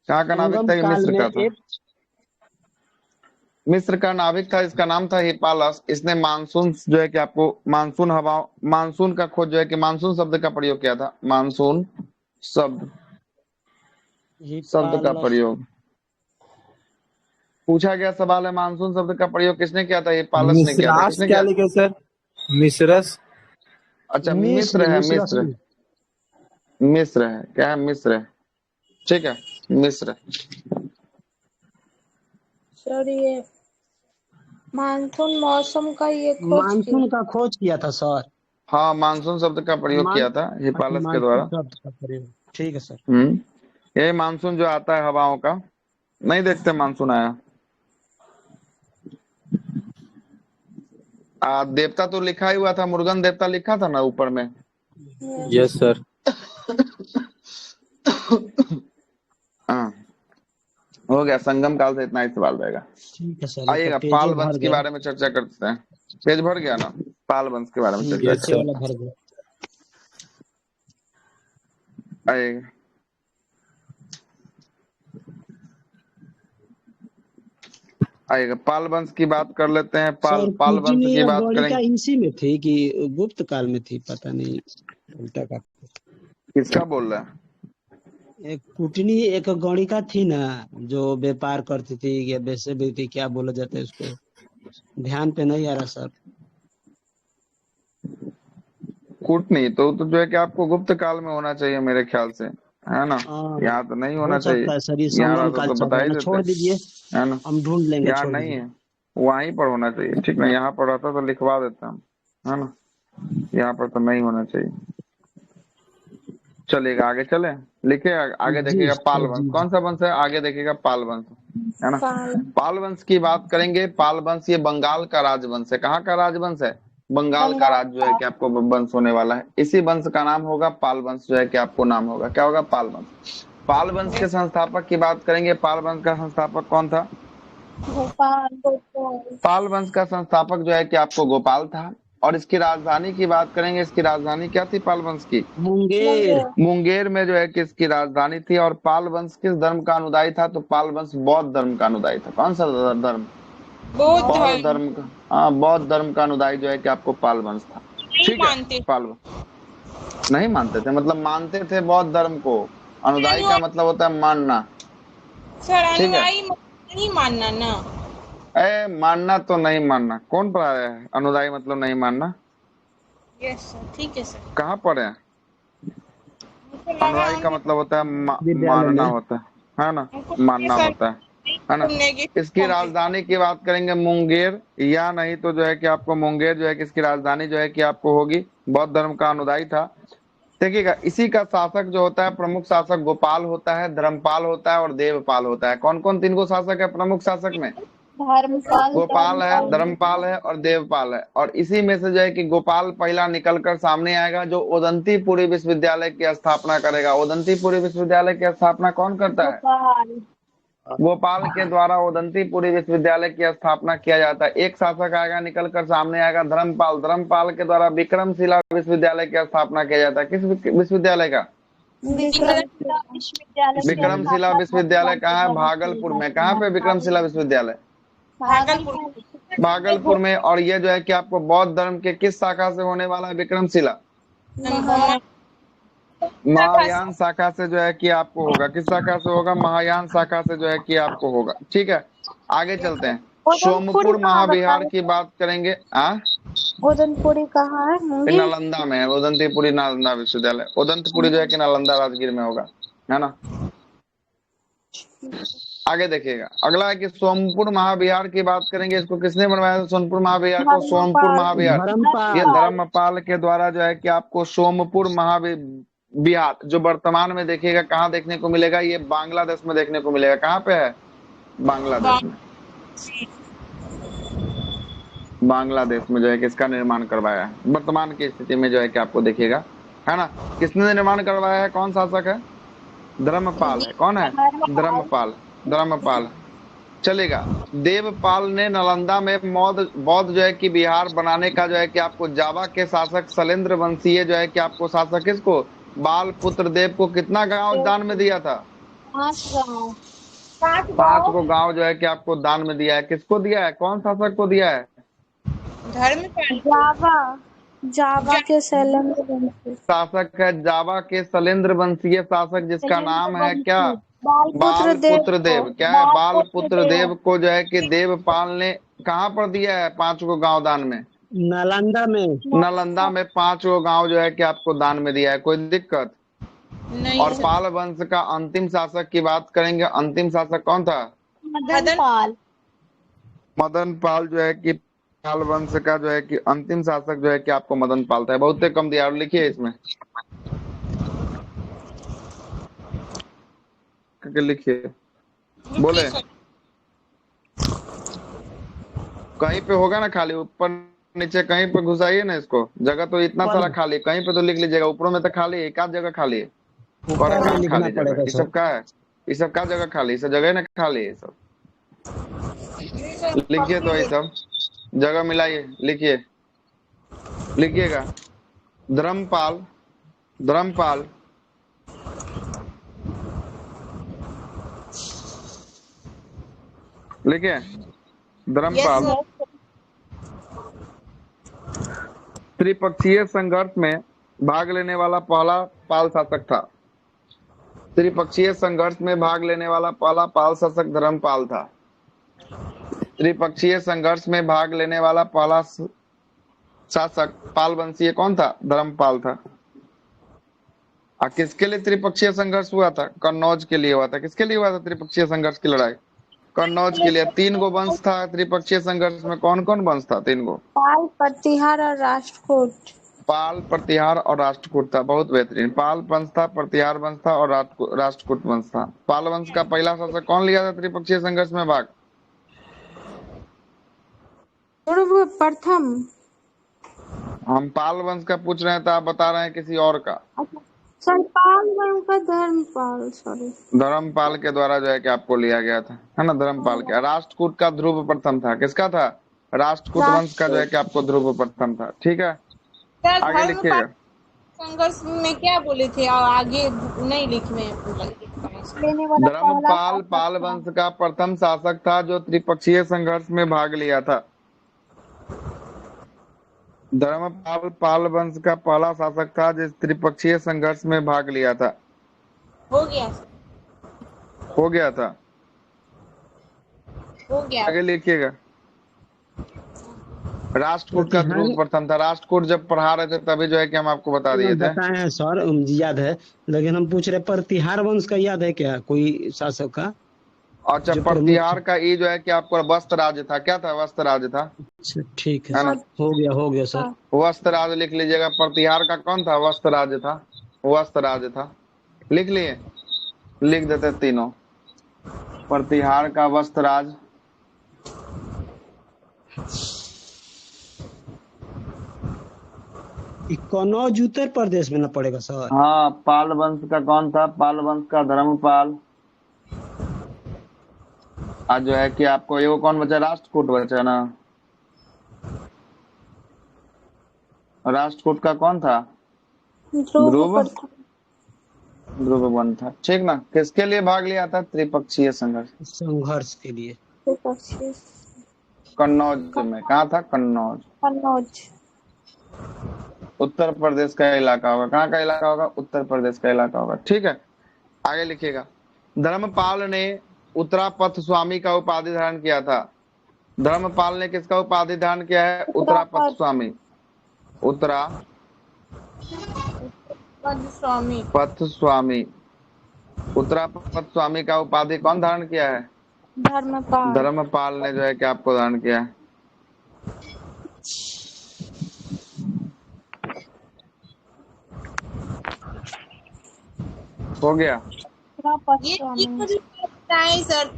कहाँ का नाविक संगम था, ये काल मिस्र में का था। एक। मिस्र का नाविक था, इसका नाम था हिप्पालस। इसने मानसून जो है कि आपको, मानसून हवा, मानसून का खोज जो है कि मानसून शब्द का प्रयोग किया था, मानसून शब्द, शब्द का हिप्पालस। प्रयोग। पूछा गया सवाल है, मानसून शब्द का प्रयोग किसने किया था, हिप्पालस ने किया था। मिश्रास किसने क्या किया, लिखे सर? मिश्रस। अच्छा मिस्र, मिस्र है, मिश्र। मिस्र, मिस्र है, क्या है, मिस्र है। ठीक है, मिस्र। सर ये मानसून मौसम का ये खोज की। मानसून का खोज किया था सर। हाँ, मानसून शब्द का प्रयोग मान किया था अच्छा, हिपालस के मानसून द्वारा। शब्द का प्रयोग, ठीक है सर। यही मानसून जो आता है हवाओं का, नहीं देखते मानसून आया। देवता तो लिखा ही हुआ था, मुर्गन देवता लिखा था ना ऊपर में। Yes sir. हाँ, हो गया। संगम काल से इतना ही सवाल रहेगा। ठीक है सर, ये तो आइएगा, पेजे पाल भर वंश के गया। बारे में चर्चा करते हैं। पेज भर गया ना, पाल वंश के बारे में चर्चा यस नीचे सर। वाला करते भर गया। हैं। आइएगा, आइएगा, पाल वंश की बात कर लेते हैं। पाल वंश कुटिनी की और बात गौड़िका करेंगे। इसी में थी कि गुप्त काल में थी, पता नहीं उल्टा का। किसका बोल रहा है? एक कुटनी एक गौड़िका थी ना, जो व्यापार करती थी या वैसे भी थी, क्या बोला जाता है उसको, ध्यान पे नहीं आ रहा सर। कूटनी तो जो है कि आपको गुप्त काल में होना चाहिए मेरे ख्याल से, है ना। हाँ, यहाँ तो नहीं हो होना चाहिए। सकता है सर, ये यहाँ संगम रहता काल तो चल बता रहा है ही ना, देते, छोड़ दीजिए, है ना। हम ढूंढ लेंगे, यहाँ छोड़ नहीं दीजिए। है, वहीं पर होना चाहिए। ठीक ना, यहाँ पर रहता तो लिखवा देता हम, है ना। यहाँ पर तो नहीं होना चाहिए। चलिएगा, आगे चले। लिखे आगे जी देखिएगा पाल सर, वंश। जी जी। कौन सा वंश है? आगे देखिएगा पाल वंश, है ना। पाल पाल वंश की बात करेंगे। पाल वंश ये बंगाल का राजवंश है। कहाँ का राजवंश है? बंगाल का बंगाल राज जो है का। कि आपको वंश होने वाला है। इसी वंश का नाम होगा पाल वंश, जो है कि आपको नाम होगा, क्या होगा? पाल वंश। पाल वंश के संस्थापक की बात करेंगे। पाल वंश का संस्थापक कौन था? भोपाल भोपाल। पाल वंश का संस्थापक जो है कि आपको गोपाल था। और इसकी राजधानी की बात करेंगे। इसकी राजधानी क्या थी पाल वंश की? मुंगेर। मुंगेर। मुंगेर में जो है कि इसकी राजधानी थी। और पाल वंश किस धर्म का अनुदायी था? तो पाल वंश बौद्ध धर्म का अनुदायी था। कौन सा धर्म? बौद्ध बौद्ध धर्म धर्म का। हाँ, बौद्ध धर्म का अनुदायी जो है कि आपको पाल वंश था। नहीं ठीक है। मानते। पाल वंश नहीं मानते थे, मतलब मानते थे बौद्ध धर्म को। अनुदायी का अनुयायी मतलब होता है मानना। सर, ठीक है। अनुयायी नहीं मानना ना। मानना तो नहीं मानना, कौन पढ़ा है? अनुदायी मतलब नहीं मानना। यस सर, ठीक है सर। कहाँ पढ़े हैं? मुझे लगा अनुयायी का मतलब होता है विद्यालय मानना में। होता है ना। हमको मानना सर होता है ना। इसकी राजधानी की बात करेंगे मुंगेर, या नहीं तो जो है कि आपको मुंगेर जो है कि इसकी राजधानी जो है कि आपको होगी। बौद्ध धर्म का अनुदायी था। देखिएगा, इसी का शासक जो होता है, प्रमुख शासक गोपाल होता है, धर्मपाल होता है और देवपाल होता है। कौन कौन तीन को शासक है प्रमुख शासक में? धर्मपाल गोपाल है, धर्मपाल। धर्मपाल है और देवपाल है। और इसी में से जो है कि गोपाल पहला निकलकर सामने आएगा, जो उदंतीपुरी विश्वविद्यालय की स्थापना करेगा। उदंतीपुरी विश्वविद्यालय की स्थापना कौन करता है? गोपाल। गोपाल के द्वारा उदंतीपुरी विश्वविद्यालय की स्थापना किया जाता है। एक शासक आएगा, निकलकर सामने आएगा, धर्मपाल। धर्मपाल के द्वारा विक्रमशिला विश्वविद्यालय की स्थापना किया जाता है। किस विश्वविद्यालय का? विक्रमशिला विश्वविद्यालय की विक्रमशिला स्थापना विश्वविद्यालय भगवान कहाँ है? के भागलपुर में। कहाँ पे विक्रमशिला विश्वविद्यालय? भागलपुर। भागलपुर में। और ये जो है कि आपको बौद्ध धर्म के किस शाखा से होने वाला है? विक्रमशिला महायान शाखा से जो है कि आपको होगा। किस शाखा से होगा? महायान शाखा से जो है कि आपको होगा। ठीक है, आगे चलते हैं। उदनपुरी सोमपुर कहाँ महाविहार बताए की थे? बात करेंगे। उदनपुरी कहाँ है? मुंगेर। नालंदा में है। उदंतीपुरी नालंदा विश्वविद्यालय। उदंतपुरी जो है कि नालंदा राजगीर में होगा, है ना। आगे देखिएगा, अगला है कि सोमपुर महाविहार की बात करेंगे। इसको किसने बनवाया था? सोमपुर महाविहार को सोमपुर धर्मपाल। महाविहार। ये धर्मपाल। धर्मपाल के द्वारा जो है कि आपको सोमपुर महाविहार, जो वर्तमान में देखिएगा कहाँ देखने को मिलेगा? ये बांग्लादेश में देखने को मिलेगा। कहाँ पे है? बांग्लादेश में। बांग्लादेश में जो है कि इसका निर्माण करवाया है। वर्तमान की स्थिति में जो है कि आपको देखिएगा, है ना। किसने निर्माण करवाया है? कौन शासक है? धर्मपाल है। कौन है? धर्मपाल। धर्मपाल। चलेगा। देवपाल ने नालंदा में बौद्ध जो है कि बिहार बनाने का जो है कि आपको जावा के शासक शैलेंद्र वंशीय जो है कि आपको शासक किसको? बाल पुत्र देव को कितना गांव दान में दिया था? 5 गाँव। 5 को गांव जो है कि आपको दान में दिया है। किसको दिया है? कौन शासक को दिया है? धर्मपाल। जावा। जावा के शैलेंद्र वंशी। शासक है जावा के शैलेंद्र वंशीय शासक, जिसका नाम है क्या? बालपुत्र बाल देव पुत्र देव। को। क्या है? बाल बालपुत्र पुत्र देव। देव को जो है कि देवपाल ने कहाँ पर दिया है? 5 को गांव दान में। नालंदा में। नालंदा में 5 को गांव जो है कि आपको दान में दिया है। कोई दिक्कत? नहीं और सर। पाल वंश का अंतिम शासक की बात करेंगे। अंतिम शासक कौन था? मदनपाल। मदन पाल जो है कि पाल वंश का जो है कि अंतिम शासक जो है कि आपको मदन पाल था। बहुत ही कम दिया, और लिखिए इसमें करके लिखिए। बोले लिखिए सर। कहीं पे होगा ना खाली, ऊपर नीचे कहीं पे घुसाइए ना इसको। जगह तो इतना ऊपर सारा खाली, कहीं पे तो लिख लीजिएगा। ऊपरों में तो खाली है, एक आध जगह खाली है। और ऊपर में कहाँ लिखना खाली जगह है? पड़ेगा ये सर। सब का है? ये सब का जगह खाली? ये सब जगह ना खाली है ये सब। नहीं सर, लिखिए कॉपी तो ये ले। सब जगह मिलाइए, लिखिए, लिखिएगा। धर्मपाल, धर्मपाल, लिखिए यस धर्मपाल सर। त्रिपक्षीय संघर्ष में भाग लेने वाला पहला पाल शासक था। त्रिपक्षीय संघर्ष में भाग लेने वाला पहला पाल शासक धर्मपाल था। त्रिपक्षीय संघर्ष में भाग लेने वाला पहला शासक पाल वंशीय कौन था? धर्मपाल था। किसके लिए त्रिपक्षीय संघर्ष हुआ था? कन्नौज के लिए हुआ था। किसके लिए हुआ था त्रिपक्षीय संघर्ष की लड़ाई? कन्नौज के लिए। तीन गो वंश था त्रिपक्षीय संघर्ष में। कौन कौन वंश था? तीन गो। पाल, प्रतिहार और राष्ट्रकूट। पाल, प्रतिहार और राष्ट्रकूट था। बहुत बेहतरीन। पाल वंश था, प्रतिहार वंश था और राष्ट्रकूट वंश था। पाल वंश का पहला शासक कौन लिया था त्रिपक्षीय संघर्ष में भाग? ध्रुव प्रथम। हम पाल वंश का पूछ रहे हैं तो आप बता रहे हैं किसी और का। अच्छा, सर पाल वंश का धर्मपाल, सॉरी। धर्मपाल के द्वारा जो है कि आपको लिया गया था, है ना? धर्मपाल के। राष्ट्रकूट का ध्रुव प्रथम था। किसका था? राष्ट्रकूट वंश का जो है राष्ट्रकूट। कि आपको ध्रुव प्रथम था। ठीक है, सर आगे धर्मपाल लिखिएगा। संघर्ष में क्या बोले थे, और आगे नहीं लिख में पूरा लिखना है। लेने वाला पहला धर्मपाल शासक पाल था। वंश का प्रथम शासक था जो त्रिपक्षीय संघर्ष में भाग लिया था। धर्मपाल पाल वंश का पहला शासक था जिस त्रिपक्षीय संघर्ष में भाग लिया था। हो गया सर, हो गया था। हो गया। आगे लिखिएगा। राष्ट्रकूट का ध्रुव प्रतिहार प्रथम था। राष्ट्रकूट जब पढ़ा रहे थे तभी जो है कि हम आपको बता दिए थे। बताए हैं सर, याद है, लेकिन हम पूछ रहे प्रतिहार वंश का याद है क्या कोई शासक का अच्छा, जो प्रमुख था? प्रतिहार का ये जो है कि आपको वस्त्र राज्य था। क्या था? वस्त्र राज्य था, अच्छा ठीक है है सर, ना? हो गया सर। वस्त्र राज्य लिख लीजिएगा। प्रतिहार का कौन था? वस्त्र राज्य था, वस्त्र राज्य था। लिख लिए? लिख देते तीनों। प्रतिहार का वस्त्र राज, ये कन्नौज उत्तर प्रदेश में ना पड़ेगा सर? हाँ। पाल वंश का कौन था? पाल वंश का धर्मपाल। आज जो है कि आपको ये वो कौन बचा? राष्ट्रकूट बचा ना। राष्ट्रकूट का कौन था? ध्रुव ध्रुव, प्रथम। ध्रुव वन था। ठीक ना? किसके लिए भाग लिया था? त्रिपक्षीय संघर्ष। संघर्ष के लिए। त्रिपक्षीय। कन्नौज में। कहाँ था? कन्नौज। कन्नौज। उत्तर प्रदेश का इलाका होगा। कहाँ का इलाका होगा? उत्तर प्रदेश का इलाका होगा। ठीक है, आगे लिखिएगा। धर्मपाल ने उत्तरापथ स्वामी का उपाधि धारण किया था। धर्मपाल ने किसका उपाधि धारण किया है? उत्तरापथ उत्तरापद। स्वामी। उत्तरापथ पद स्वामी। स्वामी। उत्तरापथ स्वामी का उपाधि कौन धारण किया है? धर्मपाल। धर्मपाल ने जो है कि आपको धारण किया है। हो गया। उत्तरापद ये स्वामी। तीनों जो बताए सर,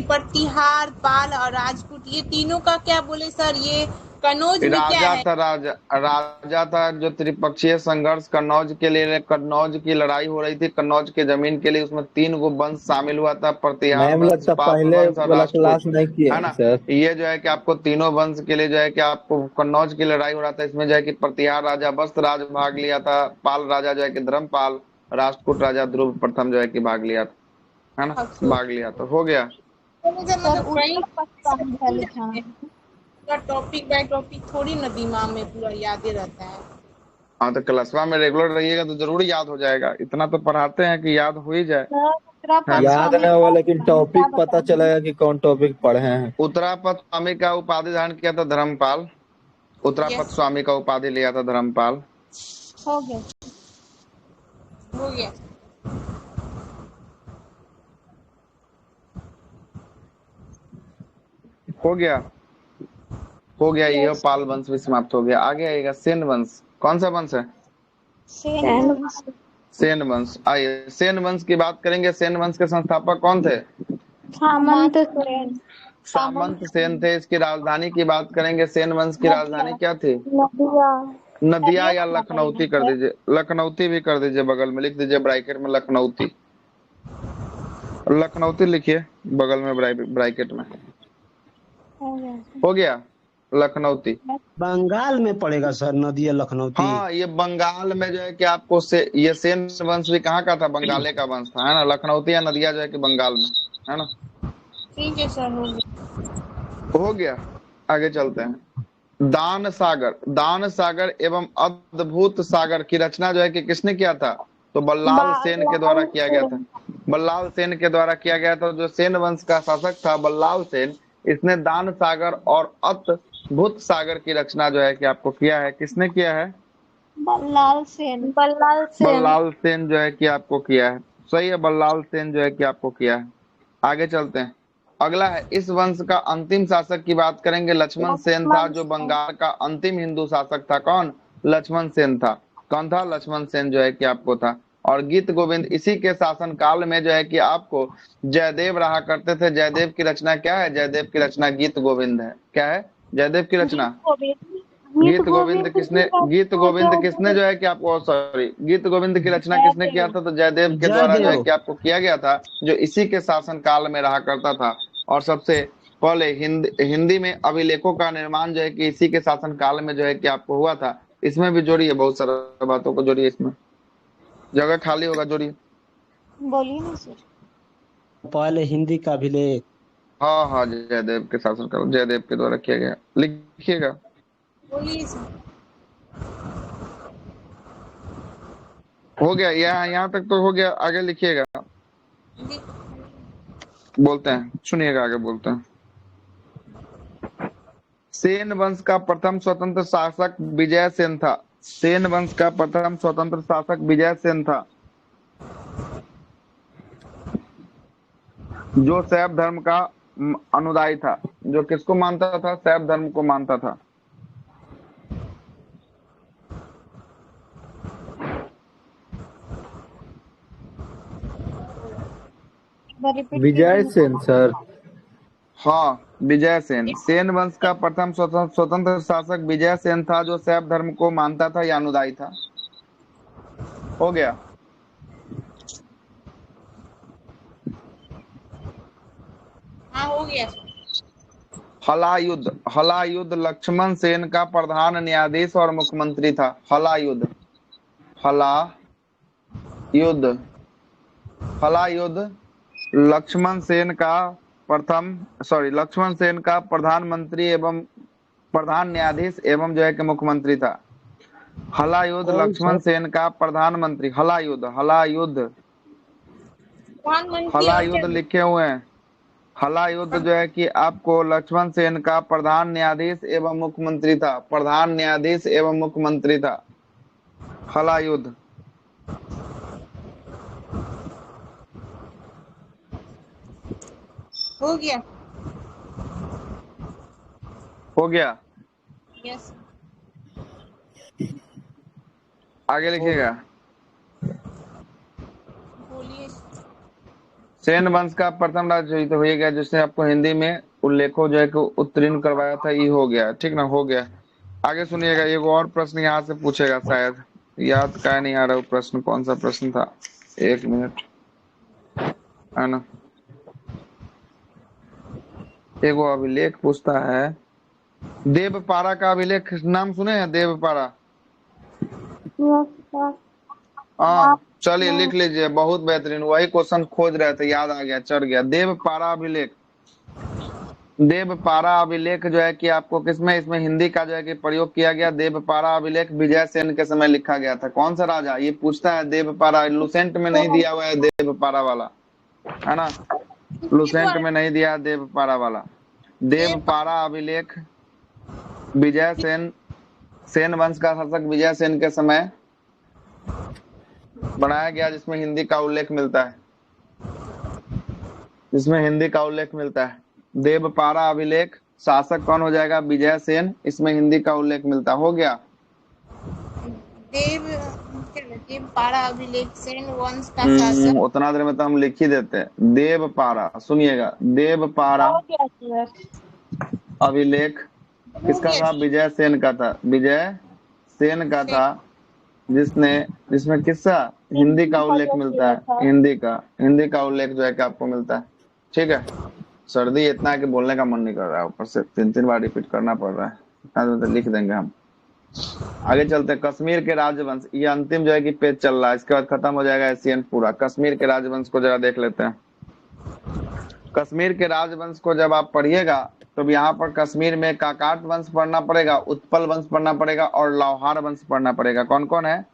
प्रतिहार, पाल और राजपूत, ये तीनों का क्या बोले सर? ये कन्नौज में क्या राजा है? था, राजा था जो त्रिपक्षीय संघर्ष कन्नौज के लिए। कन्नौज की लड़ाई हो रही थी कन्नौज के जमीन के लिए। उसमें तीन गो वंश शामिल हुआ था, प्रतिहार मैम वंश, लगता पाल पहले वंश और वाला राष्ट्रकूट, क्लास नहीं किए है हैं ना? सर। ये जो है कि आपको तीनों वंश के लिए जो है कि आपको कन्नौज की लड़ाई हो रहा था। इसमें जो है कि प्रतिहार राजा वस्त्र राज भाग लिया था। पाल राजा जो है कि धर्मपाल, राष्ट्रकूट राजा ध्रुव प्रथम जो है कि भाग लिया था, है ना? अच्छा, भाग लिया तो हो गया। सर सर मतलब कहीं उत्तरापद स्वामी का लिखा है। पूरा टॉपिक बाय टॉपिक थोड़ी ना दिमाग में पूरा याद ही रहता है। हाँ तो क्लासवा में रेगुलर रहिएगा तो जरूर याद हो जाएगा। इतना तो पढ़ाते हैं कि याद हो ही जाए, सर है उत्तरापद ना? याद स्वामी नहीं होगा का लेकिन क्या टॉपिक पता बताएंगे? चलेगा कि कौन टॉपिक पढ़े हैं। उत्तरापथ स्वामी का उपाधि धारण किया था धर्मपाल। उत्तरापथ यस, स्वामी का उपाधि लिया था धर्मपाल। हो गया। हो गया। हो गया। हो गया, ये पाल वंश भी समाप्त हो गया। आगे आएगा सेन वंश। कौन सा वंश है? सेन सेन वंश। आइए सेन वंश की बात करेंगे। सेन वंश के संस्थापक कौन थे? सामंत सेन सामंत सेन थे। इसकी राजधानी की बात करेंगे। सेन वंश की राजधानी क्या थी? नदिया नदिया या लखनऊती कर दीजिए। लखनऊती भी कर दीजिए, बगल में लिख दीजिए ब्रैकेट में लखनऊती। लखनऊती लिखिए बगल में ब्रैकेट में। हो गया लखनऊती। बंगाल में पड़ेगा सर नदिया लखनऊती। हाँ, ये बंगाल में जो है कि आपको ये सेन वंश भी कहाँ का था? बंगाले का वंश था, है ना। लखनऊती या नदिया जो है कि बंगाल में, है ना। ठीक है सर, हो गया। हो गया, आगे चलते हैं। दान सागर एवं अद्भुत सागर की रचना जो है कि किसने किया था? तो बल्लाल सेन के द्वारा किया गया था। बल्लाल सेन के द्वारा किया गया था। जो सेन वंश का शासक था बल्लाल सेन, इसने दान सागर और अद्भुत सागर की रचना जो है कि आपको किया है। किसने किया है? बल्लाल सेन बल्लाल सेन जो है कि आपको किया है। सही है, बल्लाल सेन जो है कि आपको किया है। आगे चलते हैं। अगला है, इस वंश का अंतिम शासक की बात करेंगे। लक्ष्मण सेन था, जो बंगाल का अंतिम हिंदू शासक था। कौन? लक्ष्मण सेन था। कौन था? लक्ष्मण सेन जो है कि आपको था। और गीत गोविंद इसी के शासन काल में जो है कि आपको जयदेव रहा करते थे। जयदेव की रचना क्या है? जयदेव की रचना गीत गोविंद है। क्या है जयदेव की रचना? गीत गोविंद किसने जो है कि आपको, सॉरी, गीत गोविंद की रचना किसने किया था? तो जयदेव के द्वारा जो है कि आपको किया गया था, जो इसी के शासन काल में रहा करता था। और सबसे पहले हिंदी में अभिलेखों का निर्माण जो है कि इसी के शासन काल में जो है कि आपको हुआ था। इसमें भी जोड़िए, बहुत सारा बातों को जोड़िए, इसमें जगह खाली होगा, जोड़िए। बोलिए ना सर। पहले हिंदी का अभिलेख। हाँ हाँ, जयदेव के शासन काल, जयदेव के द्वारा किया गया। लिखिएगा। बोलिए सर। हो गया, यहाँ तक तो हो गया। आगे लिखिएगा। बोलते हैं, सुनिएगा, आगे बोलते हैं। सेन वंश का प्रथम स्वतंत्र शासक विजय सेन था। सेन वंश का प्रथम स्वतंत्र शासक विजय सेन था, जो शैव धर्म का अनुयायी था। जो किसको मानता था? शैव धर्म को मानता था। विजय सेन सर। हाँ, विजय सेन। सेन वंश का प्रथम स्वतंत्र शासक विजय सेन था, जो शैव धर्म को मानता था या अनुयायी था। हो गया। हाँ, हो गया सर। हलायुद्ध लक्ष्मण सेन का प्रधान न्यायाधीश और मुख्यमंत्री था। हलायुद्ध लक्ष्मण सेन का प्रधानमंत्री एवं प्रधान न्यायाधीश एवं जो है कि मुख्यमंत्री था। हलायुद्ध लक्ष्मण सेन का प्रधानमंत्री। हलायुद्ध लिखे हुए हैं। हलायुद्ध जो है कि आपको लक्ष्मण सेन का प्रधान न्यायाधीश एवं मुख्यमंत्री था। प्रधान न्यायाधीश एवं मुख्यमंत्री था हलायुद्ध। हो गया। हो गया, यस। आगे लिखिएगा। बोलिए। सेन वंश का प्रथम राज्य तो हो गया, जिसने आपको हिंदी में उल्लेखों जो है कि उत्तीर्ण करवाया था। ये हो गया, ठीक ना। हो गया। आगे सुनिएगा, एक और प्रश्न यहाँ से पूछेगा, शायद याद का नहीं आ रहा वो प्रश्न। कौन सा प्रश्न था? एक मिनट, है ना। एक वो अभिलेख पूछता है, देवपारा का अभिलेख नाम सुने हैं? देवपारा। हाँ, चलिए लिख लीजिए, बहुत बेहतरीन। वही क्वेश्चन खोज रहे थे, याद आ गया, चढ़ गया। देवपारा अभिलेख जो है कि आपको किसमें, इसमें हिंदी का जो है कि प्रयोग किया गया। देवपारा अभिलेख विजय सेन के समय लिखा गया था। कौन सा राजा? ये पूछता है देवपारा। लुसेंट में नहीं दिया हुआ है देवपारा वाला, है ना। लुसेंट में नहीं दिया देवपारा वाला। देवपारा अभिलेख विजय सेन वंश का शासक विजय सेन के समय बनाया गया, जिसमें हिंदी का उल्लेख मिलता है। देवपारा अभिलेख शासक कौन हो जाएगा? विजय सेन। इसमें हिंदी का उल्लेख मिलता हो गया। देवपारा अभिलेख सेन वंश का शासक उतना देर में तो हम लिख ही देते हैं। देवपारा, सुनिएगा, देवपारा हो गया सर। अभिलेख किसका था? विजय सेन का था। विजय सेन का था, जिसमें किसका हिंदी का उल्लेख मिलता है। हिंदी का उल्लेख जो है कि आपको मिलता है। ठीक है। सर्दी इतना है कि बोलने का मन नहीं कर रहा है, ऊपर से 3-3 बार रिपीट करना पड़ रहा है। इतना तो लिख देंगे हम। आगे चलते हैं। कश्मीर के राजवंश, ये अंतिम जो है कि पेज चल रहा है, इसके बाद खत्म हो जाएगा एशियन पूरा। कश्मीर के राजवंश को जरा देख लेते हैं। कश्मीर के राजवंश को जब आप पढ़िएगा तो यहाँ पर कश्मीर में काकाट वंश पढ़ना पड़ेगा, उत्पल वंश पढ़ना पड़ेगा और लाहौर वंश पढ़ना पड़ेगा। कौन कौन है?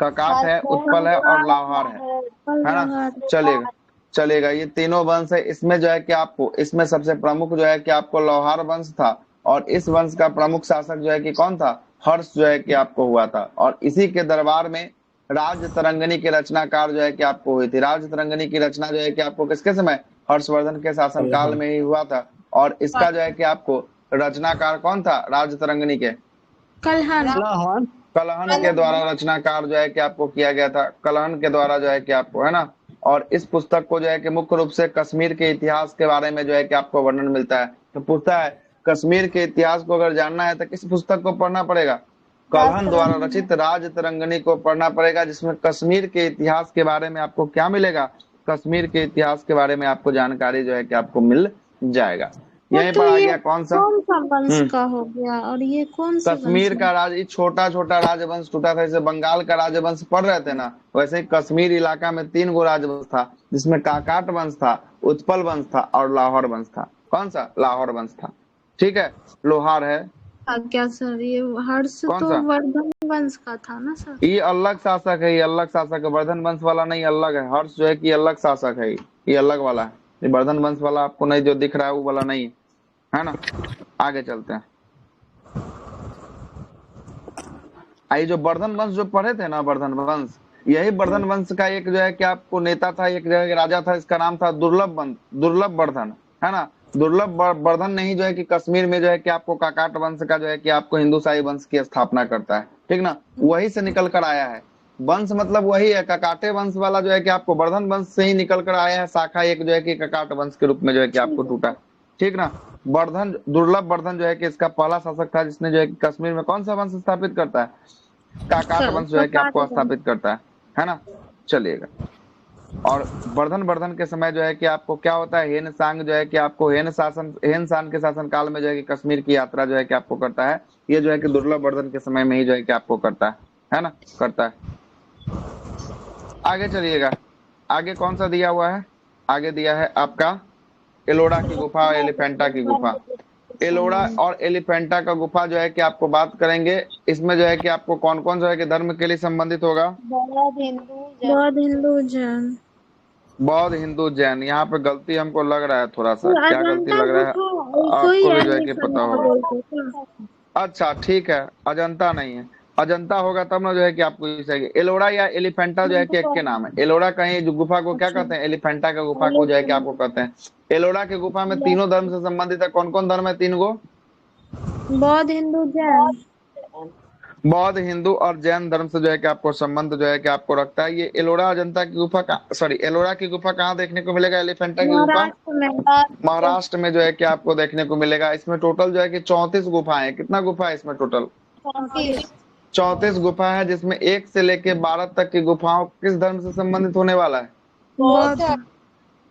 काकाट है, उत्पल है और लाहौर है ना। चलेगा। ये तीनों वंश है। इसमें जो है कि आपको, इसमें सबसे प्रमुख जो है कि आपको लाहौर वंश था, और इस वंश का प्रमुख शासक जो है कि कौन था? हर्ष जो है कि आपको हुआ था। और इसी के दरबार में राज तरंगिणी की रचनाकार जो है कि आपको हुई थी। राज तरंगिणी की रचना जो है कि आपको किसके समय? हर्षवर्धन के शासन काल में ही हुआ था। और इसका जो है कि आपको रचनाकार कौन था? राज तरंगिणी के कलहन के द्वारा रचनाकार जो है कि आपको किया गया था। कलहन के द्वारा जो है कि आपको, है ना। और इस पुस्तक को जो है कि मुख्य रूप से कश्मीर के इतिहास के बारे में जो है कि आपको वर्णन मिलता है। तो पूछता है कश्मीर के इतिहास को अगर जानना है तो किस पुस्तक को पढ़ना पड़ेगा? कलहन द्वारा रचित राज तरंगिणी को पढ़ना पड़ेगा, जिसमें कश्मीर के इतिहास के बारे में आपको क्या मिलेगा? कश्मीर के इतिहास के बारे में आपको जानकारी जो है कि आपको मिल जाएगा। यहीं पर आ गया कौन सा वंश का हो गया, और ये कौन सा कश्मीर का राज। छोटा छोटा राजवंश टूटा था, जैसे बंगाल का राजवंश पढ़ रहे थे ना, वैसे ही कश्मीर इलाका में 3 गो राजवंश था, जिसमें काकाट वंश था, उत्पल वंश था और लाहौर वंश था। कौन सा? लाहौर वंश था। ठीक है। लोहार है। क्या सर? ये हर्ष तो वर्धन वंश का था ना सर? ये अलग शासक है, ये अलग शासक है। वर्धन वंश वाला नहीं, अलग है। हर्ष जो है कि अलग शासक है, ये अलग वाला है। ये वर्धन वंश वाला आपको नहीं जो दिख रहा है वो वाला नहीं है ना। आगे चलते हैं। आई जो वर्धन वंश जो पढ़े थे ना, वर्धन वंश, यही वर्धन वंश का एक जो है कि आपको नेता था, एक जो है राजा था, इसका नाम था दुर्लभ वर्धन, है ना। दुर्लभ वर्धन नहीं जो है कि कश्मीर में जो है कि आपको काकाट वंश का जो है कि आपको हिंदुशाही वंश की स्थापना करता है। ठीक ना। वही से निकल कर आया है। वंश मतलब वही है, काकाटे वंश वाला जो है कि आपको वर्धन वंश से ही निकल कर आया है। शाखा एक जो है कि काकाट वंश के रूप में जो है कि आपको टूटा। ठीक ना। दुर्लभ वर्धन जो है कि इसका पहला शासक था, जिसने जो है कि कश्मीर में कौन सा वंश स्थापित करता है? काकाट वंश जो है कि आपको स्थापित करता है ना। चलिएगा। और वर्धन के समय जो है कि आपको क्या होता है? हेन सांग जो है कि आपको हेन सांग के शासन काल में जो है कि कश्मीर की यात्रा जो है कि आपको करता है। ये जो है कि दुर्लभ वर्धन के समय में ही जो है कि आपको करता है ना, करता है। आगे चलिएगा। आगे कौन सा दिया हुआ है? आगे दिया है आपका एलोरा की गुफा और एलिफेंटा की गुफा। एलोरा और एलिफेंटा का गुफा जो है कि आपको बात करेंगे। इसमें जो है कि आपको कौन कौन जो है कि धर्म के लिए संबंधित होगा? बौद्ध हिंदू जैन। यहाँ पे गलती हमको लग रहा है थोड़ा सा। क्या गलती लग रहा है? आपको भी जो है कि पता होगा। अच्छा ठीक है, अजंता नहीं है। अजंता होगा तब ना जो है कि आपको चाहिए। एलोरा या एलिफेंटा जो है कि एक के नाम है। एलोरा कहीं जो गुफा को क्या कहते हैं? एलिफेंटा का गुफा को जो है कि आपको कहते हैं। एलोरा के गुफा में तीनों धर्म से संबंधित है। कौन कौन धर्म है? 3 गो। बौद्ध हिंदू जैन। बौद्ध हिंदू और जैन धर्म से जो है कि आपको संबंध जो है कि आपको रखता है। ये एलोरा अजंता की गुफा एलोरा की गुफा कहाँ देखने को मिलेगा? एलिफेंटा की गुफा महाराष्ट्र में जो है कि आपको देखने को मिलेगा। इसमें टोटल जो है कि 34 गुफाएं। कितना गुफा है इसमें टोटल? 34 गुफा है, जिसमें 1 से लेके 12 तक की गुफाओं किस धर्म से संबंधित होने वाला है?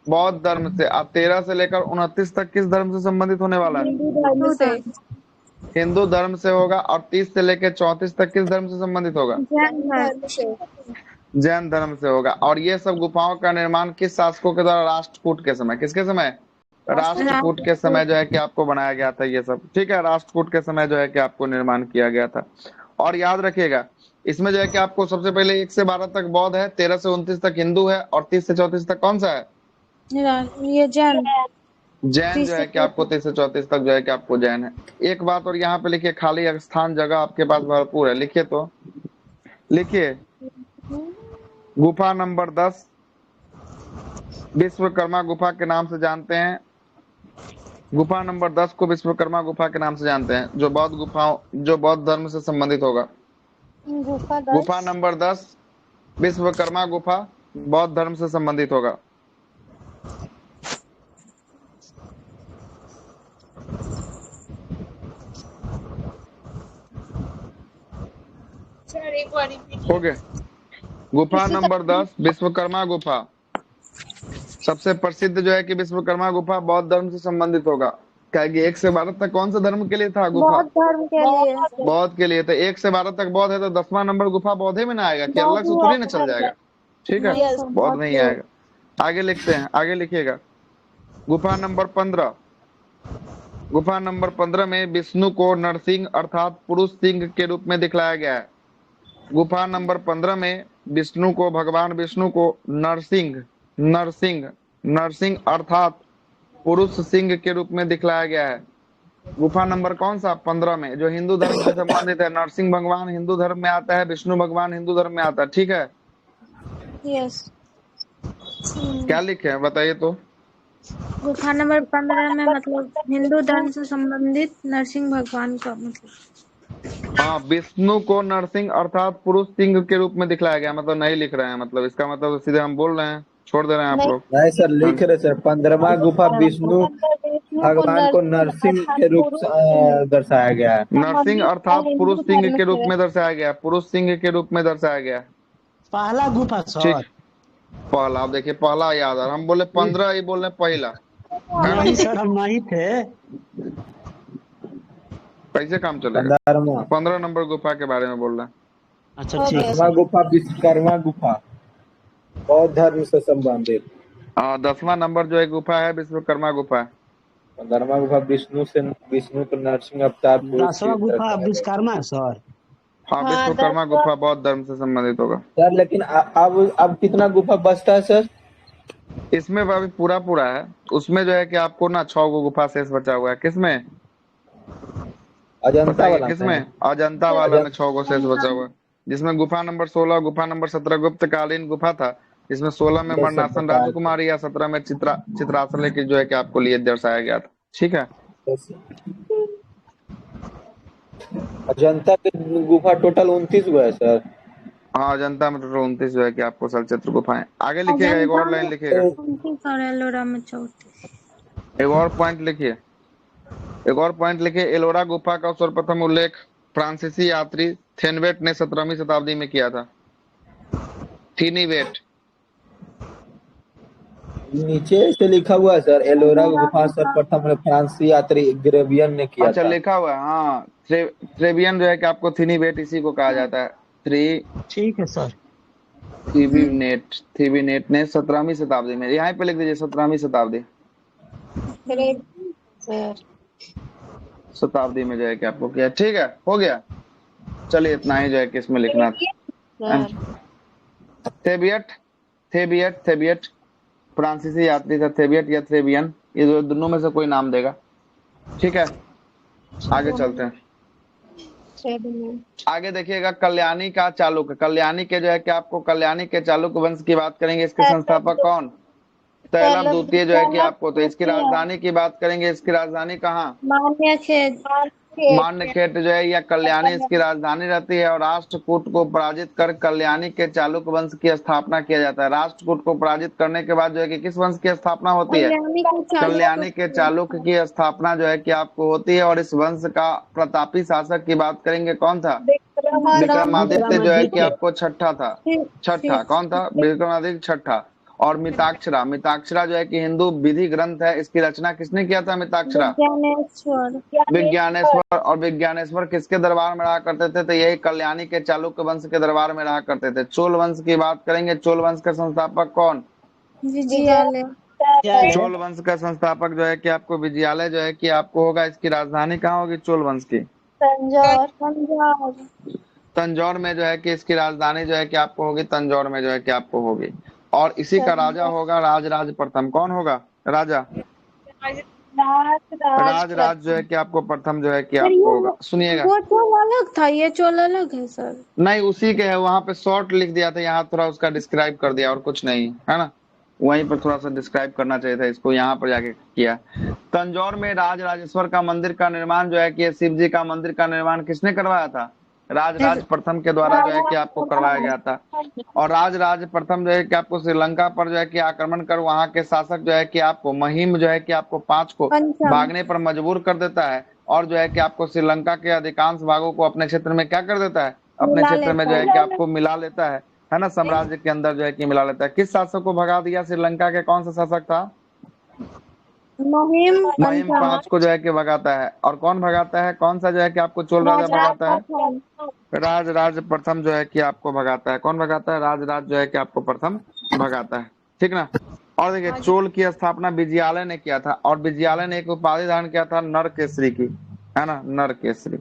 बौद्ध धर्म से। अब 13 से लेकर 29 तक किस धर्म से संबंधित होने वाला है? हिंदू धर्म से होगा। और 30 से लेकर 34 तक किस धर्म से संबंधित होगा? जैन धर्म से होगा। और ये सब गुफाओं का निर्माण किस शासकों के द्वारा? राष्ट्रकूट के समय। किसके समय? राष्ट्रकूट के समय जो है कि आपको बनाया गया था ये सब। ठीक है। राष्ट्रकूट के समय जो है कि आपको निर्माण किया गया था। और याद रखिएगा, इसमें जो है कि आपको सबसे पहले 1 से 12 तक बौद्ध है, 13 से 29 तक हिंदू है, और 30 से 34 तक कौन सा है? ये जैन जो है कि आपको 30 से 34 तक जो है कि आपको जैन है। एक बात और यहाँ पे लिखिए, खाली स्थान जगह आपके पास भरपूर है। लिखिए तो लिखिए, गुफा नंबर 10 विश्वकर्मा गुफा के नाम से जानते हैं। गुफा नंबर 10 को विश्वकर्मा गुफा के नाम से जानते हैं, जो बौद्ध धर्म से संबंधित होगा। गुफा गुफा 10 नंबर 10 विश्वकर्मा गुफा बौद्ध धर्म से संबंधित होगा। सर एक बार रिपीट हो गया। गुफा इसी नंबर 10 विश्वकर्मा गुफा, सबसे प्रसिद्ध जो है कि विश्वकर्मा गुफा बौद्ध धर्म से संबंधित होगा। क्या कि 1 से 12 तक कौन सा धर्म के लिए था गुफा? बौद्ध धर्म के लिए बौद्ध के लिए। तो 1 से 12 तक बौद्ध है तो 10वां नंबर गुफा बौद्ध ही में ना आएगा कि अलग से थोड़ी ना चल जाएगा। ठीक है, नहीं सर, बौद्ध नहीं आएगा। आगे लिखते हैं, आगे लिखिएगा। गुफा नंबर 15, गुफा नंबर 15 में विष्णु को नरसिंह अर्थात पुरुष सिंह के रूप में दिखलाया गया है। गुफा नंबर 15 में भगवान विष्णु को नरसिंह अर्थात पुरुष सिंह के रूप में दिखलाया गया है। गुफा नंबर कौन सा? 15 में, जो हिंदू धर्म से संबंधित है। नरसिंह भगवान हिंदू धर्म में आता है, विष्णु भगवान हिंदू धर्म में आता है। ठीक है, यस। क्या लिखे हैं बताइए तो। गुफा नंबर 15 में मतलब हिंदू धर्म से संबंधित नरसिंह भगवान का मतलब। हाँ, विष्णु को नरसिंह अर्थात पुरुष सिंह के रूप में दिखलाया गया। मतलब नहीं लिख रहे हैं, मतलब इसका मतलब सीधे हम बोल रहे हैं, छोड़ दे रहे हैं आप नहीं। लोग। नहीं सर, लिख रहे सर 15वां गुफा विष्णु भगवान को नरसिंह के रूप से दर्शाया गया है। नरसिंह अर्थात पुरुष सिंह के रूप में दर्शाया गया, पुरुष सिंह के रूप में दर्शाया गया। पहला गुफा ठीक, सर। पहला, आप देखिए पहला याद है, हम बोले 15 ही बोल रहे हैं पहला, है ना? नहीं सर, हम नहीं थे। कैसे काम चलेगा? 15वां 15 नंबर गुफा के बारे में बोल रहे हैं। अच्छा ठीक है 10वां सर। गुफा विश्वकर्मा गुफा बौद्ध धर्म से संबंधित। 10वां नंबर जो है गुफा है विश्वकर्मा गुफा है। 15वां गुफा विष्णु को नरसिंह अवतार पुरुष 10वां गुफा विश्वकर्मा है सर। हाँ, विश्वकर्मा गुफा बौद्ध धर्म से संबंधित होगा। सर लेकिन अब कितना गुफा बचता है सर? इसमें अभी पूरा है, उसमें जो है कि आपको ना 6 गो गुफा शेष बचा हुआ है। किसमें अजंता बताइए? वाला किसमें? अजंता वाला में 6 गो शेष बचा हुआ है, जिसमें गुफा नंबर 16, गुफा नंबर 17 गुप्तकालीन गुफा था, जिसमें 16 में मरणासन राजकुमारी या 17 में चित्राश्रय की जो है कि आपको लिए दर्शाया गया था। ठीक है, अजंता की गुफा टोटल 29 गो है सर। हाँ, अजंता में टोटल 29 जो है कि आपको सलचित्र गुफाएं। आगे लिखिएगा, एक और लाइन लिखिएगा, 29 और एलोरा में 34। एक और पॉइंट लिखिए, एक और पॉइंट लिखिए। एलोरा गुफा का सर्वप्रथम उल्लेख फ्रांसीसी यात्री थेनवेट ने 17वीं शताब्दी में किया था। थीनीवेट, नीचे से लिखा हुआ है सर, एलोरा गुफा सर्वप्रथम फ्रांसीसी यात्री ग्रेवियन ने किया अच्छा था। लिखा हुआ है। हाँ, ट्रेवियन जो है कि आपको थीनीवेट इसी को कहा जाता है। ठीक है सर। थीबीनेट ने 17वीं शताब्दी में, यहाँ पे लिख दीजिए 17वीं शताब्दी में जो है कि आपको किया। ठीक है, हो गया। चलिए इतना ही जो है कि इसमें लिखना था। थेबियट फ्रांसीसी यात्री था। थेबियट या थ्रेबियन, ये दोनों में से कोई नाम देगा। ठीक है, आगे चलते हैं। आगे देखिएगा, कल्याणी का चालुक्य। कल्याणी के जो है कि आपको कल्याणी के चालुक्य वंश की बात करेंगे। इसके संस्थापक कौन? तैलव द्वितीय जो है कि आपको, तो इसकी राजधानी की बात करेंगे। इसकी राजधानी कहाँ? मान्यखेट जो है या कल्याणी इसकी राजधानी रहती है। और राष्ट्रकूट को पराजित कर कल्याणी के चालुक्य वंश की स्थापना किया जाता है। राष्ट्रकूट को पराजित करने के बाद जो है कि किस वंश की स्थापना होती है? कल्याणी के चालुक्य की स्थापना जो है कि आपको होती है। और इस वंश का प्रतापी शासक की बात करेंगे, कौन था? विक्रमादित्य जो है कि आपको छठा था। छठा कौन था? विक्रमादित्य छठा। और मिताक्षरा जो है कि हिंदू विधि ग्रंथ है। इसकी रचना किसने किया था? मिताक्षरा, विज्ञानेश्वर। और विज्ञानेश्वर किसके दरबार में रहा करते थे? तो यही कल्याणी के चालुक्य वंश के दरबार में रहा करते थे। चोल वंश की बात करेंगे। चोल वंश का संस्थापक कौन? चोल वंश का संस्थापक जो है कि आपको विजयालय जो है कि आपको होगा। इसकी राजधानी कहाँ होगी चोल वंश की? तंजौर में जो है कि इसकी राजधानी जो है कि आपको होगी, तंजौर में जो है कि आपको होगी। और इसी का राजा होगा राजराज प्रथम। कौन होगा राजा? राज जो है कि आपको प्रथम जो है कि आपको होगा। सुनिएगा, वो चोल अलग था, ये चोल अलग है सर। नहीं उसी के है, वहां पे शॉर्ट लिख दिया था, यहाँ थोड़ा उसका डिस्क्राइब कर दिया और कुछ नहीं है ना। वहीं पर थोड़ा सा डिस्क्राइब करना चाहिए था इसको, यहाँ पर जाके किया। तंजौर में राज राजेश्वर का मंदिर का निर्माण जो है कि शिव जी का मंदिर का निर्माण किसने करवाया था? राज प्रथम के द्वारा जो है कि आपको करवाया गया था। और राज प्रथम जो है कि आपको श्रीलंका पर जो है कि आक्रमण कर वहां के शासक जो है कि आपको महिम जो है कि आपको 5 को पंचम। भागने पर मजबूर कर देता है, और जो है कि आपको श्रीलंका के अधिकांश भागों को अपने क्षेत्र में क्या कर देता है? अपने मिला क्षेत्र में लेता जो है है। कि आपको मिला लेता है ना, साम्राज्य के अंदर जो है कि मिला लेता है। किस शासक को भगा दिया श्रीलंका के? कौन सा शासक था? महिम महिम पंचम। 5 को जो है कि भगाता है। और कौन भगाता है? कौन सा जो है कि आपको चोल राजा भगाता है? राज प्रथम जो है कि आपको भगाता है। कौन भगाता है? राज जो है कि आपको प्रथम भगाता है, ठीक ना। और देखिए, चोल की स्थापना विजयालय ने किया था, और विजयालय ने एक उपाधि धारण किया था नर केसरी की, है ना, नर केसरी।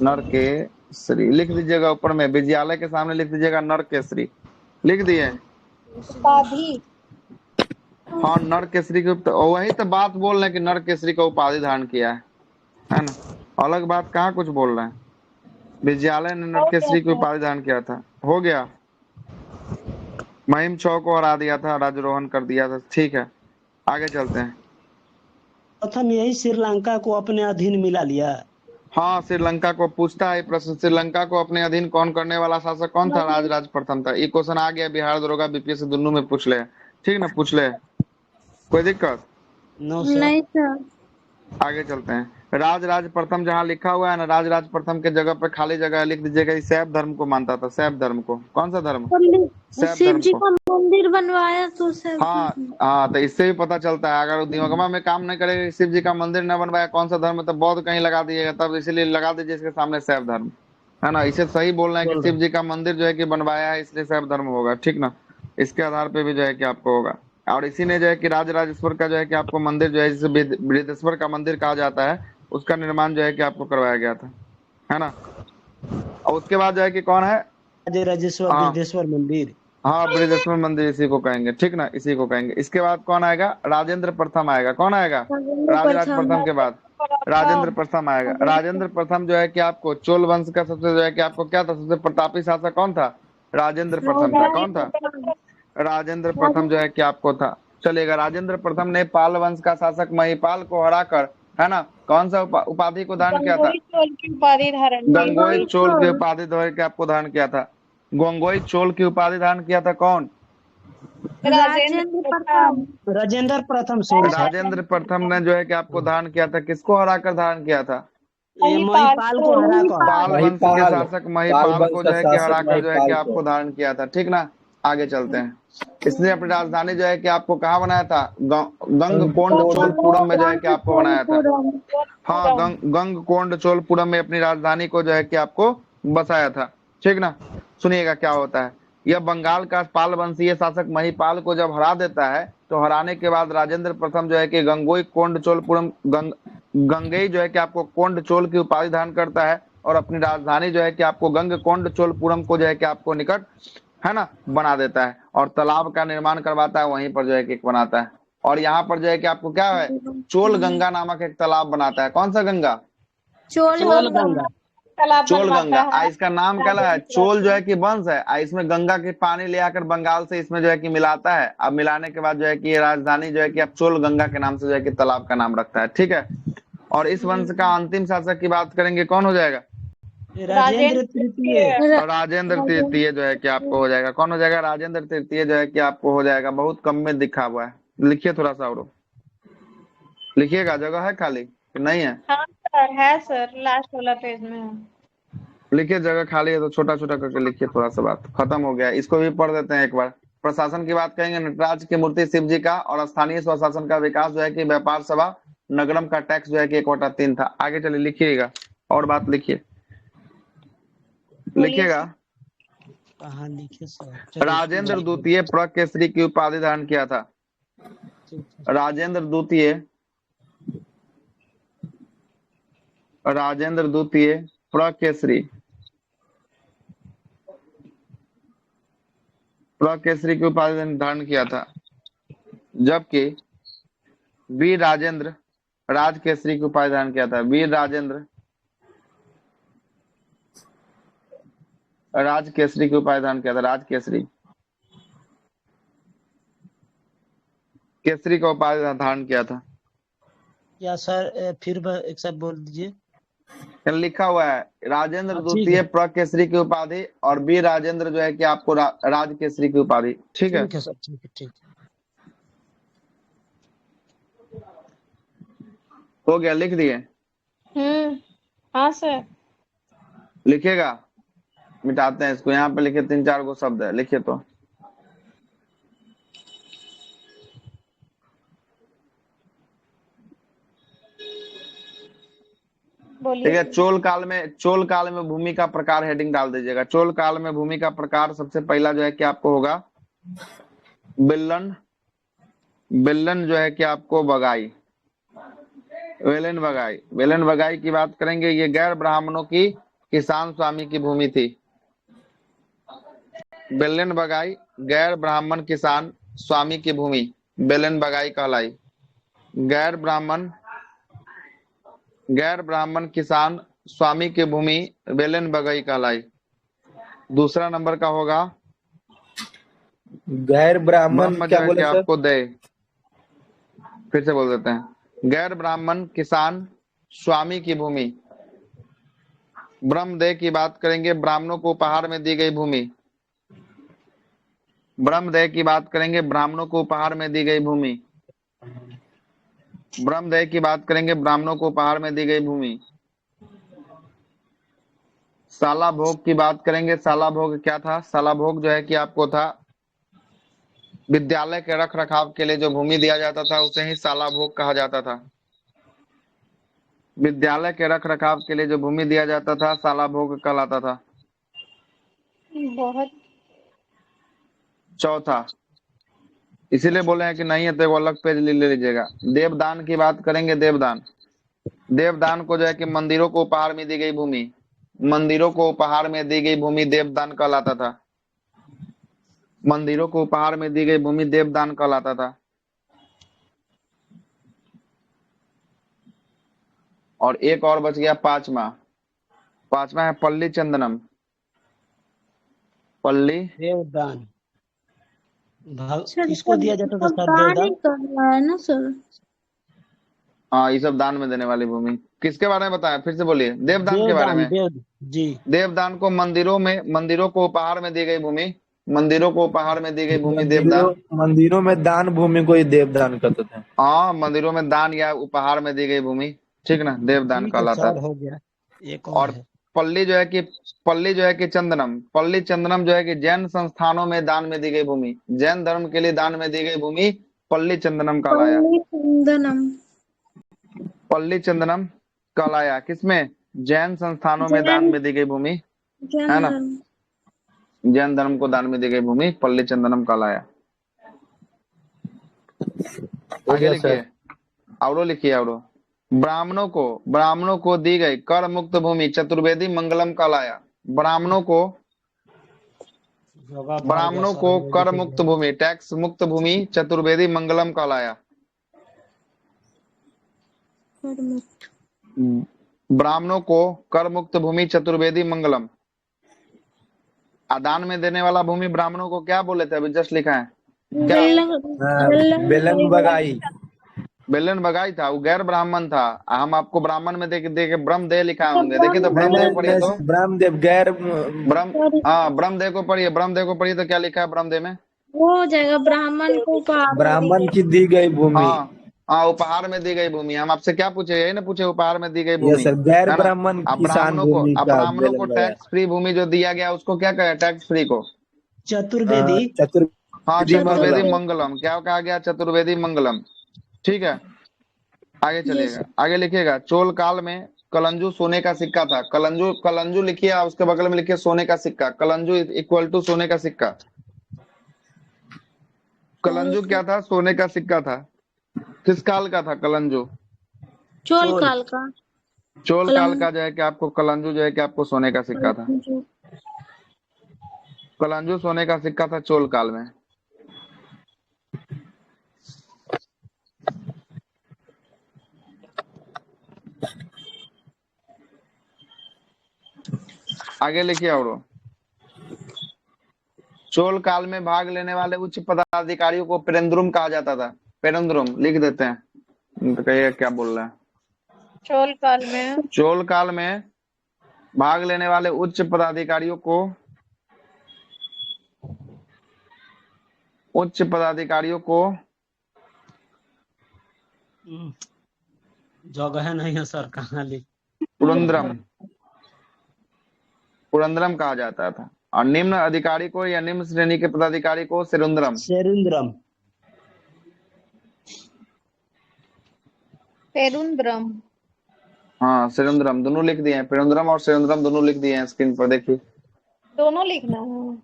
नर केसरी लिख दीजिएगा ऊपर में, विजयालय के सामने लिख दीजिएगा नर केसरी, लिख दिए। उपाधि। हाँ, नर केसरी के वही तो बात बोल रहे हैं कि नर केसरी का उपाधि धारण किया है ना। अलग बात कहाँ कुछ बोल रहे हैं। विजयालय ने नर केसरी की उपाधि धारण किया था, हो गया। महिम 6 को हरा दिया था, राजरोहन कर दिया था, ठीक है। आगे चलते हैं। प्रथम यही श्रीलंका को अपने अधीन मिला लिया। हाँ, श्रीलंका को पूछता है प्रश्न, श्रीलंका को अपने अधीन कौन करने वाला शासक कौन था? राज प्रथम था। ये क्वेश्चन आ गया, बिहार दरोगा बीपीएससी दोनों में पूछ ले, ठीक ना, पूछ ले, कोई दिक्कत नो सर। नहीं सर। आगे चलते हैं। राज प्रथम जहाँ लिखा हुआ है ना, राज प्रथम के जगह पे खाली जगह लिख दीजिएगा। ये शैव धर्म को मानता था, शैव धर्म को। कौन सा धर्म? शैव शिव धर्म जी को। का मंदिर बनवाया तो सब। हाँ हाँ, तो इससे भी पता चलता है, अगर दिमागमा में काम नहीं करेगा, शिव जी का मंदिर न बनवाया, कौन सा धर्म है, तो बौद्ध कहीं लगा दिएगा, तब इसीलिए लगा दीजिए इसके सामने शैव धर्म, है ना। इसे सही बोल रहे हैं कि शिव जी का मंदिर जो है कि बनवाया है, इसलिए शैव धर्म होगा, ठीक ना। इसके आधार पे भी जो है कि आपको होगा। और इसी ने जो है कि राजेश्वर का जो है कि आपको मंदिर जो है, जिसे बृहदेश्वर का मंदिर कहा जाता है, उसका निर्माण जो है कि आपको करवाया गया था, है ना। और उसके बाद जो है कि कौन है? राजेश्वर हाँ बृहदेश्वर मंदिर। हाँ, बृहदेश्वर मंदिर इसी को कहेंगे, ठीक ना, इसी को कहेंगे। इसके बाद कौन आएगा? राजेंद्र प्रथम आएगा। कौन आएगा? राज प्रथम के बाद राजेंद्र प्रथम आएगा। राजेंद्र प्रथम जो है कि आपको चोल वंश का सबसे जो है कि आपको क्या था, सबसे प्रतापी शासक कौन था? राजेंद्र प्रथम था। कौन था? राजेंद्र प्रथम जो है कि आपको था, चलेगा। राजेंद्र प्रथम ने पाल वंश का शासक महिपाल को हराकर, है ना, कौन सा उपाधि को धारण किया था? चोल की उपाधि धारण की। गंगोई चोल की उपाधि धोए के आपको धारण किया था। गंगोई चोल की उपाधि धारण किया था कौन? राजेंद्र प्रथम। राजेंद्र प्रथम, सॉरी सर। राजेंद्र प्रथम ने जो है कि आपको धारण किया था। किसको हराकर धारण किया था? ये महिपाल को हरा कर। पाल वंश के महिपाल, शासक पाल महिपाल वंश को का जो है कि शासक हराकर जो है कि महिपाल आपको को। धारण किया था, ठीक ना। आगे चलते हैं। इसने अपनी राजधानी जो है कि आपको कहाँ बनाया था? गंगकोंड चोलपुरम में जो है कि आपको बनाया था। हाँ, गंगकोंड चोलपुरम में अपनी राजधानी को जो है कि आपको बसाया था, ठीक ना। सुनिएगा क्या होता है। यह बंगाल का पाल वंशीय शासक महिपाल को जब हरा देता है, तो हराने के बाद राजेंद्र प्रथम जो है कि गंगोई कोंड चोलपुरम गंगई जो है कि आपको कोंड चोल की उपाधि धारण करता है, और अपनी राजधानी जो है कि आपको गंगकोंड चोलपुरम को जो है कि आपको निकट, है ना, बना देता है, और तालाब का निर्माण करवाता है, वहीं पर जो है कि बनाता है। और यहाँ पर जो है कि आपको क्या है, चोल गंगा नामक एक तालाब बनाता है। कौन सा गंगा? चोल गंगा। चोल गंगा। इसका नाम क्या है? चोल जो है कि वंश है, इसमें गंगा के पानी ले आकर बंगाल से इसमें जो है कि मिलाता है। अब मिलाने के बाद जो है कि ये राजधानी जो है कि अब चोल गंगा के नाम से जो है कि तालाब का नाम रखता है, ठीक है। और इस वंश का अंतिम शासक की बात करेंगे, कौन हो जाएगा? राजेंद्र तृतीय। राजेंद्र तृतीय जो है कि आपको हो जाएगा। कौन हो जाएगा? राजेंद्र तृतीय जो है कि आपको हो जाएगा। बहुत कम में दिखा हुआ है, लिखिए थोड़ा सा और लिखिएगा। जगह है खाली कि नहीं है? हाँ सर, है सर, लास्ट वाला पेज में है। लिखिए, जगह खाली है तो छोटा छोटा करके लिखिए, थोड़ा सा बात खत्म हो गया। इसको भी पढ़ देते हैं एक बार। प्रशासन की बात करेंगे, नटराज की मूर्ति शिव जी का, और स्थानीय स्वशासन का विकास जो है कि व्यापार सभा नगरम का टैक्स जो है कि 1/3 था। आगे चलिए, लिखिएगा और बात लिखिए, लिखिएगा। कहाँ लिखे सर? राजेंद्र द्वितीय प्रकेसरी की उपाधि धारण किया था। राजेंद्र द्वितीय प्रकेसरी की उपाधि धारण किया था, जबकि वीर राजेंद्र राजकेसरी की उपाधि धारण किया था। वीर राजेंद्र राजकेसरी की उपाधि धारण किया था। राजकेसरी केसरी का उपाधि धारण किया था? या सर फिर एक साथ बोल दीजिए। यहाँ लिखा हुआ है राजेंद्र हाँ, ठीक द्वितीय है, प्रकेसरी की उपाधि और बी राजेंद्र जो है कि आपको राज केसरी की उपाधि। ठीक है, ठीक है सर, ठीक है, ठीक है। हो गया, लिख दिए? हाँ सर। लिखिएगा, मिटाते हैं इसको। यहाँ पे लिखे 3-4 गो शब्द है, लिखिए तो। बोलिए ठीक है, सर। चोल काल में भूमि का प्रकार हेडिंग डाल दीजिएगा। चोल काल में भूमि का प्रकार सबसे पहला जो है कि आपको होगा बिल्लन। बिल्लन जो है कि आपको बगाई, वेलन बगाई। वेलन बगाई की बात करेंगे, ये गैर ब्राह्मणों की किसान स्वामी की भूमि थी। बेलन बगाई गैर ब्राह्मण किसान स्वामी की भूमि बेलन बगाई कहलाई। गैर ब्राह्मण किसान स्वामी की भूमि बेलन बगाई कहलाई। दूसरा नंबर का होगा गैर ब्राह्मण ब्रह्म जो क्या है कि बोले सर? आपको दे, फिर से बोल देते हैं, गैर ब्राह्मण किसान स्वामी की भूमि। ब्रह्मदेव की बात करेंगे, ब्राह्मणों को उपहार में दी गई भूमि। ब्रह्मदेव की बात करेंगे, ब्राह्मणों को उपहार में दी गई भूमि। ब्रह्मदेव की बात करेंगे, ब्राह्मणों को उपहार में दी गई भूमि। साला भोग की बात करेंगे, साला भोग क्या था? साला भोग जो है कि आपको था विद्यालय के रख रखाव के लिए जो भूमि दिया जाता था उसे ही साला भोग कहा जाता था। विद्यालय के रख रखाव के लिए जो भूमि दिया जाता था साला भोग कहलाता था। बहुत। चौथा, इसीलिए बोले हैं कि नहीं है तो एक अलग पेज ले लीजिएगा। देवदान की बात करेंगे, देवदान। देवदान को जो है कि मंदिरों को उपहार में दी गई भूमि, मंदिरों को उपहार में दी गई भूमि देवदान कहलाता था। मंदिरों को उपहार में दी गई भूमि देवदान कहलाता था। और एक और बच गया पांचवा। पांचवा है पल्ली चंदनम। पल्ली देवदान सर किसको दिया जाता था सर, दान ही देवदान? कर रहा है ना सर? हाँ, ये सब दान में देने वाली भूमि। किसके बारे में बताया, फिर से बोलिए। देवदान के बारे देवदान, में। जी। देवदान को मंदिरों को उपहार में दी गई भूमि, मंदिरों को उपहार में दी गई भूमि देवदान। मंदिरों में दान भूमि को ही देवदान कहते थे। हाँ, मंदिरों में दान या उपहार में दी गई भूमि, ठीक ना, देवदान ठीक है कहलाता सर, है। हो गया। एक और और है। पल्ली जो है कि चंदनम। पल्ली चंदनम जो है कि जैन संस्थानों में दान में दी गई भूमि, जैन धर्म के लिए दान में दी गई भूमि पल्ली चंदनम कहलाया। पल्ली चंदनम। पल्ली चंदनम कहलाया किसमें? जैन संस्थानों में दान जैन में दी गई भूमि, जैन है ना, धर्म। जैन धर्म को दान में दी गई भूमि पल्ली चंदनम कहलाया। हो आगे गया लिखिए, सर। औरो लिखिए, औरो। ब्राह्मणों को दी गई कर मुक्त भूमि चतुर्वेदी मंगलम कहलाया। ब्राह्मणों को योगाभार हो गया सर, हम लोग कर लिखेंगे। मुक्त भूमि, टैक्स मुक्त भूमि चतुर्वेदी मंगलम कहलाया। करमुक्त। ब्राह्मणों को कर मुक्त भूमि चतुर्वेदी मंगलम। आदान में देने वाला भूमि ब्राह्मणों को क्या बोले थे, अभी जस्ट लिखा है क्या? बेलन बगाई। बेलन बगाई था, वो गैर ब्राह्मण था। हम आपको ब्राह्मण में दे के ब्रह्मदेव लिखाए होंगे, देखिए तो ब्रह्मदेव पढ़िए तो। ब्रह्मदेव गैर ब्रह्मदेव को पढ़िए, ब्रह्मदेव को पढ़िए तो क्या लिखा है ब्रह्मदेव में? वो हो जाएगा ब्राह्मण को उपहार ब्राह्मण की दी गई भूमि। हाँ, उपहार में दी गई भूमि। हम आपसे क्या पूछे, यही ना पूछे, उपहार में दी गई ये भूमि, सर गैर है ना। ब्राह्मण अब किसान भूमि का ब्राह्मणों को बेलन बगाई। टैक्स फ्री भूमि जो दिया गया उसको क्या कहे, टैक्स फ्री को? चतुर्वेदी। हाँ, चतुर्वेदी चतुर्वेदी मंगलम। मंगलम। क्या कहा गया? चतुर्वेदी मंगलम। ठीक है, आगे चलिएगा, आगे लिखिएगा। चोल काल में कलंजू सोने का सिक्का था। कलंजू लिखिए, उसके बगल में लिखिए सोने का सिक्का। कलंजू इक्वल टू सोने का सिक्का। कलंजू क्या था? सोने का सिक्का था। किस काल का था कलंजू? चोल काल का। चोल काल का जो है कि आपको कलंजू जो है कि आपको सोने का सिक्का था। कलंजू सोने का सिक्का था चोल काल में। आगे लिखिए, और चोल काल में भाग लेने वाले उच्च पदाधिकारियों को पेरेंद्रुम कहा जाता था। पेरुंद्रम लिख देते हैं, तो कहिए क्या बोल रहा है। चोल काल में चोल काल में भाग लेने वाले उच्च पदाधिकारियों को जगह नहीं है सर, कहाँ लिख। पुरंदरम कहा जाता था, और निम्न अधिकारी को या निम्न श्रेणी के पदाधिकारी को सेरुंद्रम। पेरुंद्रम। हाँ सेरुंद्रम दोनों लिख दिए हैं, पेरुंद्रम और सेरुंद्रम दोनों लिख दिए हैं स्क्रीन पर, देखिए। दोनों लिखना है।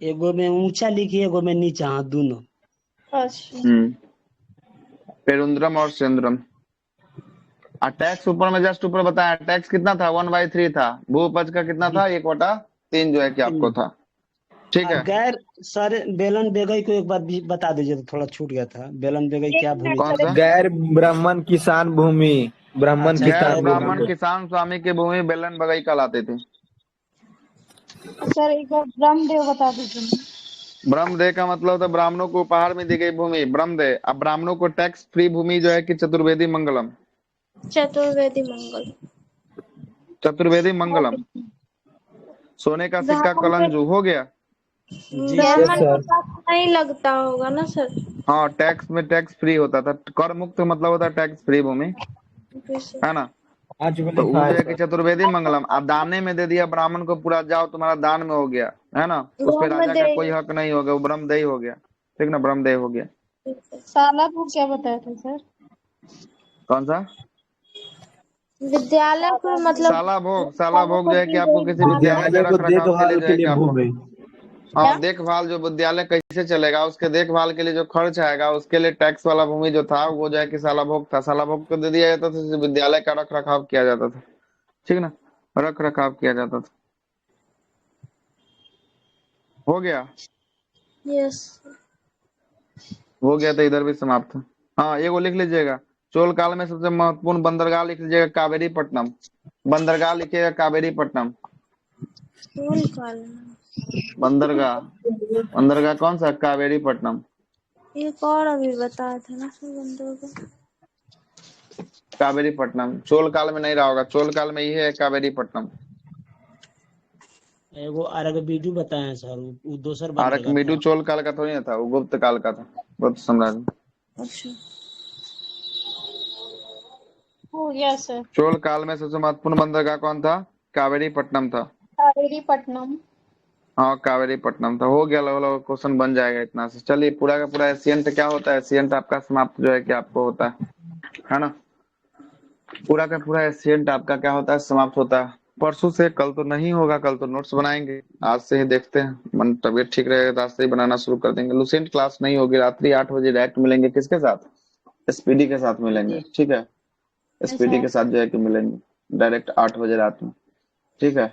एगो में ऊंचा लिखिए, एगो में नीचा, हाँ दोनों। अच्छा। पेरुंद्रम और सेरुंद्रम। टैक्स ऊपर में जस्ट ऊपर बताया, टैक्स कितना था, 1/3 था। भू उपज का कितना था, 1/3 जो है कि आपको था। ठीक है। गैर सर बेलन बेगई को एक बार भी बता दीजिए, तो थोड़ा छूट गया था। बेलन बेगई क्या भूमि? कौन सा? गैर ब्राह्मण किसान भूमि, ब्राह्मण अच्छा, गैर किसान ब्राह्मण भूमि। किसान स्वामी की भूमि बेलन बगई कहलाती थी। सर एक बार ब्रह्मदेव बता दीजिए। ब्रह्मदेव का मतलब था ब्राह्मणों को उपहार में दी गई भूमि, ब्रह्मदेव। अब ब्राह्मणों को टैक्स फ्री भूमि जो है कि चतुर्वेदी मंगलम। चतुर्वेदी मंगल। चतुर्वेदी मंगलम। सोने का सिक्का कलंजू हो गया। ब्राह्मण सर। को टैक्स नहीं लगता होगा ना सर? हाँ टैक्स में टैक्स फ्री होता था, कर मुक्त मतलब होता है टैक्स फ्री भूमि, है ना। आज भी तो वो लिखा जो है है कि सर। चतुर्वेदी मंगलम। अब दाने में दे दिया ब्राह्मण को पूरा, जाओ तुम्हारा दान में हो गया, है ना। उस पे राजा का कोई हक नहीं होगा, वो ब्रह्मदेव हो गया। ठीक ना, ब्रह्मदेव हो गया। साला को क्या बताया था सर? कौन सा? विद्यालय को मतलब साला भोग जो है कि आपको किसी विद्यालय के विद्यालय को रख रखाव के लिए देखभाल जो के है कि लिए आपको, भूमि। हाँ देखभाल, जो विद्यालय कैसे चलेगा उसके देखभाल के लिए जो खर्च आएगा, उसके लिए टैक्स वाला भूमि जो था वो जो है कि साला भोग था। साला भोग को दे दिया जाता था, विद्यालय का रख रखाव किया जाता था। ठीक ना, रख रखाव किया जाता था। हो गया। यस। हो गया तो इधर भी समाप्त है। हाँ एगो लिख लीजिएगा, चोल काल में सबसे महत्वपूर्ण बंदरगाह लिख लीजिएगा कावेरी पट्टनम। बंदरगाह लिखिएगा कावेरी पट्टनम। चोल काल में बंदरगाह, बंदरगाह कौन सा? कावेरी पट्टनम। एक और अभी बताया था ना सर बंदों को। कावेरी पट्टनम चोल काल में नहीं रहा होगा, चोल काल में ही है कावेरी पट्टनम। एगो अरगबीडू बताए सर, वो दूसर बंदरगाह अरकमेडू था। चोल काल का थोड़ी ना था, वो गुप्त काल का था, गुप्त साम्राज्य। अच्छा। हो गया सर। चोल काल में सबसे महत्वपूर्ण बंदरगाह कौन था? कावेरी पट्टनम था। कावेरी पट्टनम। हाँ कावेरी पट्टनम था। हो गया, लगभग क्वेश्चन बन जाएगा इतना से। चलिए पूरा का पूरा एशियंट क्या होता है, एशियंट आपका समाप्त जो है कि आपको होता है ना। पूरा का पूरा एशियंट आपका क्या होता है, समाप्त होता है। परसों से, कल तो नहीं होगा, कल तो नोट्स बनाएंगे। आज से ही देखते हैं, मन तबियत ठीक रहेगा तो आज से ही बनाना शुरू कर देंगे। लुसेंट क्लास नहीं होगी, रात्रि 8 बजे डायरेक्ट मिलेंगे। किसके साथ? एसपीडी के साथ मिलेंगे। ठीक है, एसपीडी के साथ जो है कि मिलेंगे डायरेक्ट 8 बजे रात में। ठीक है।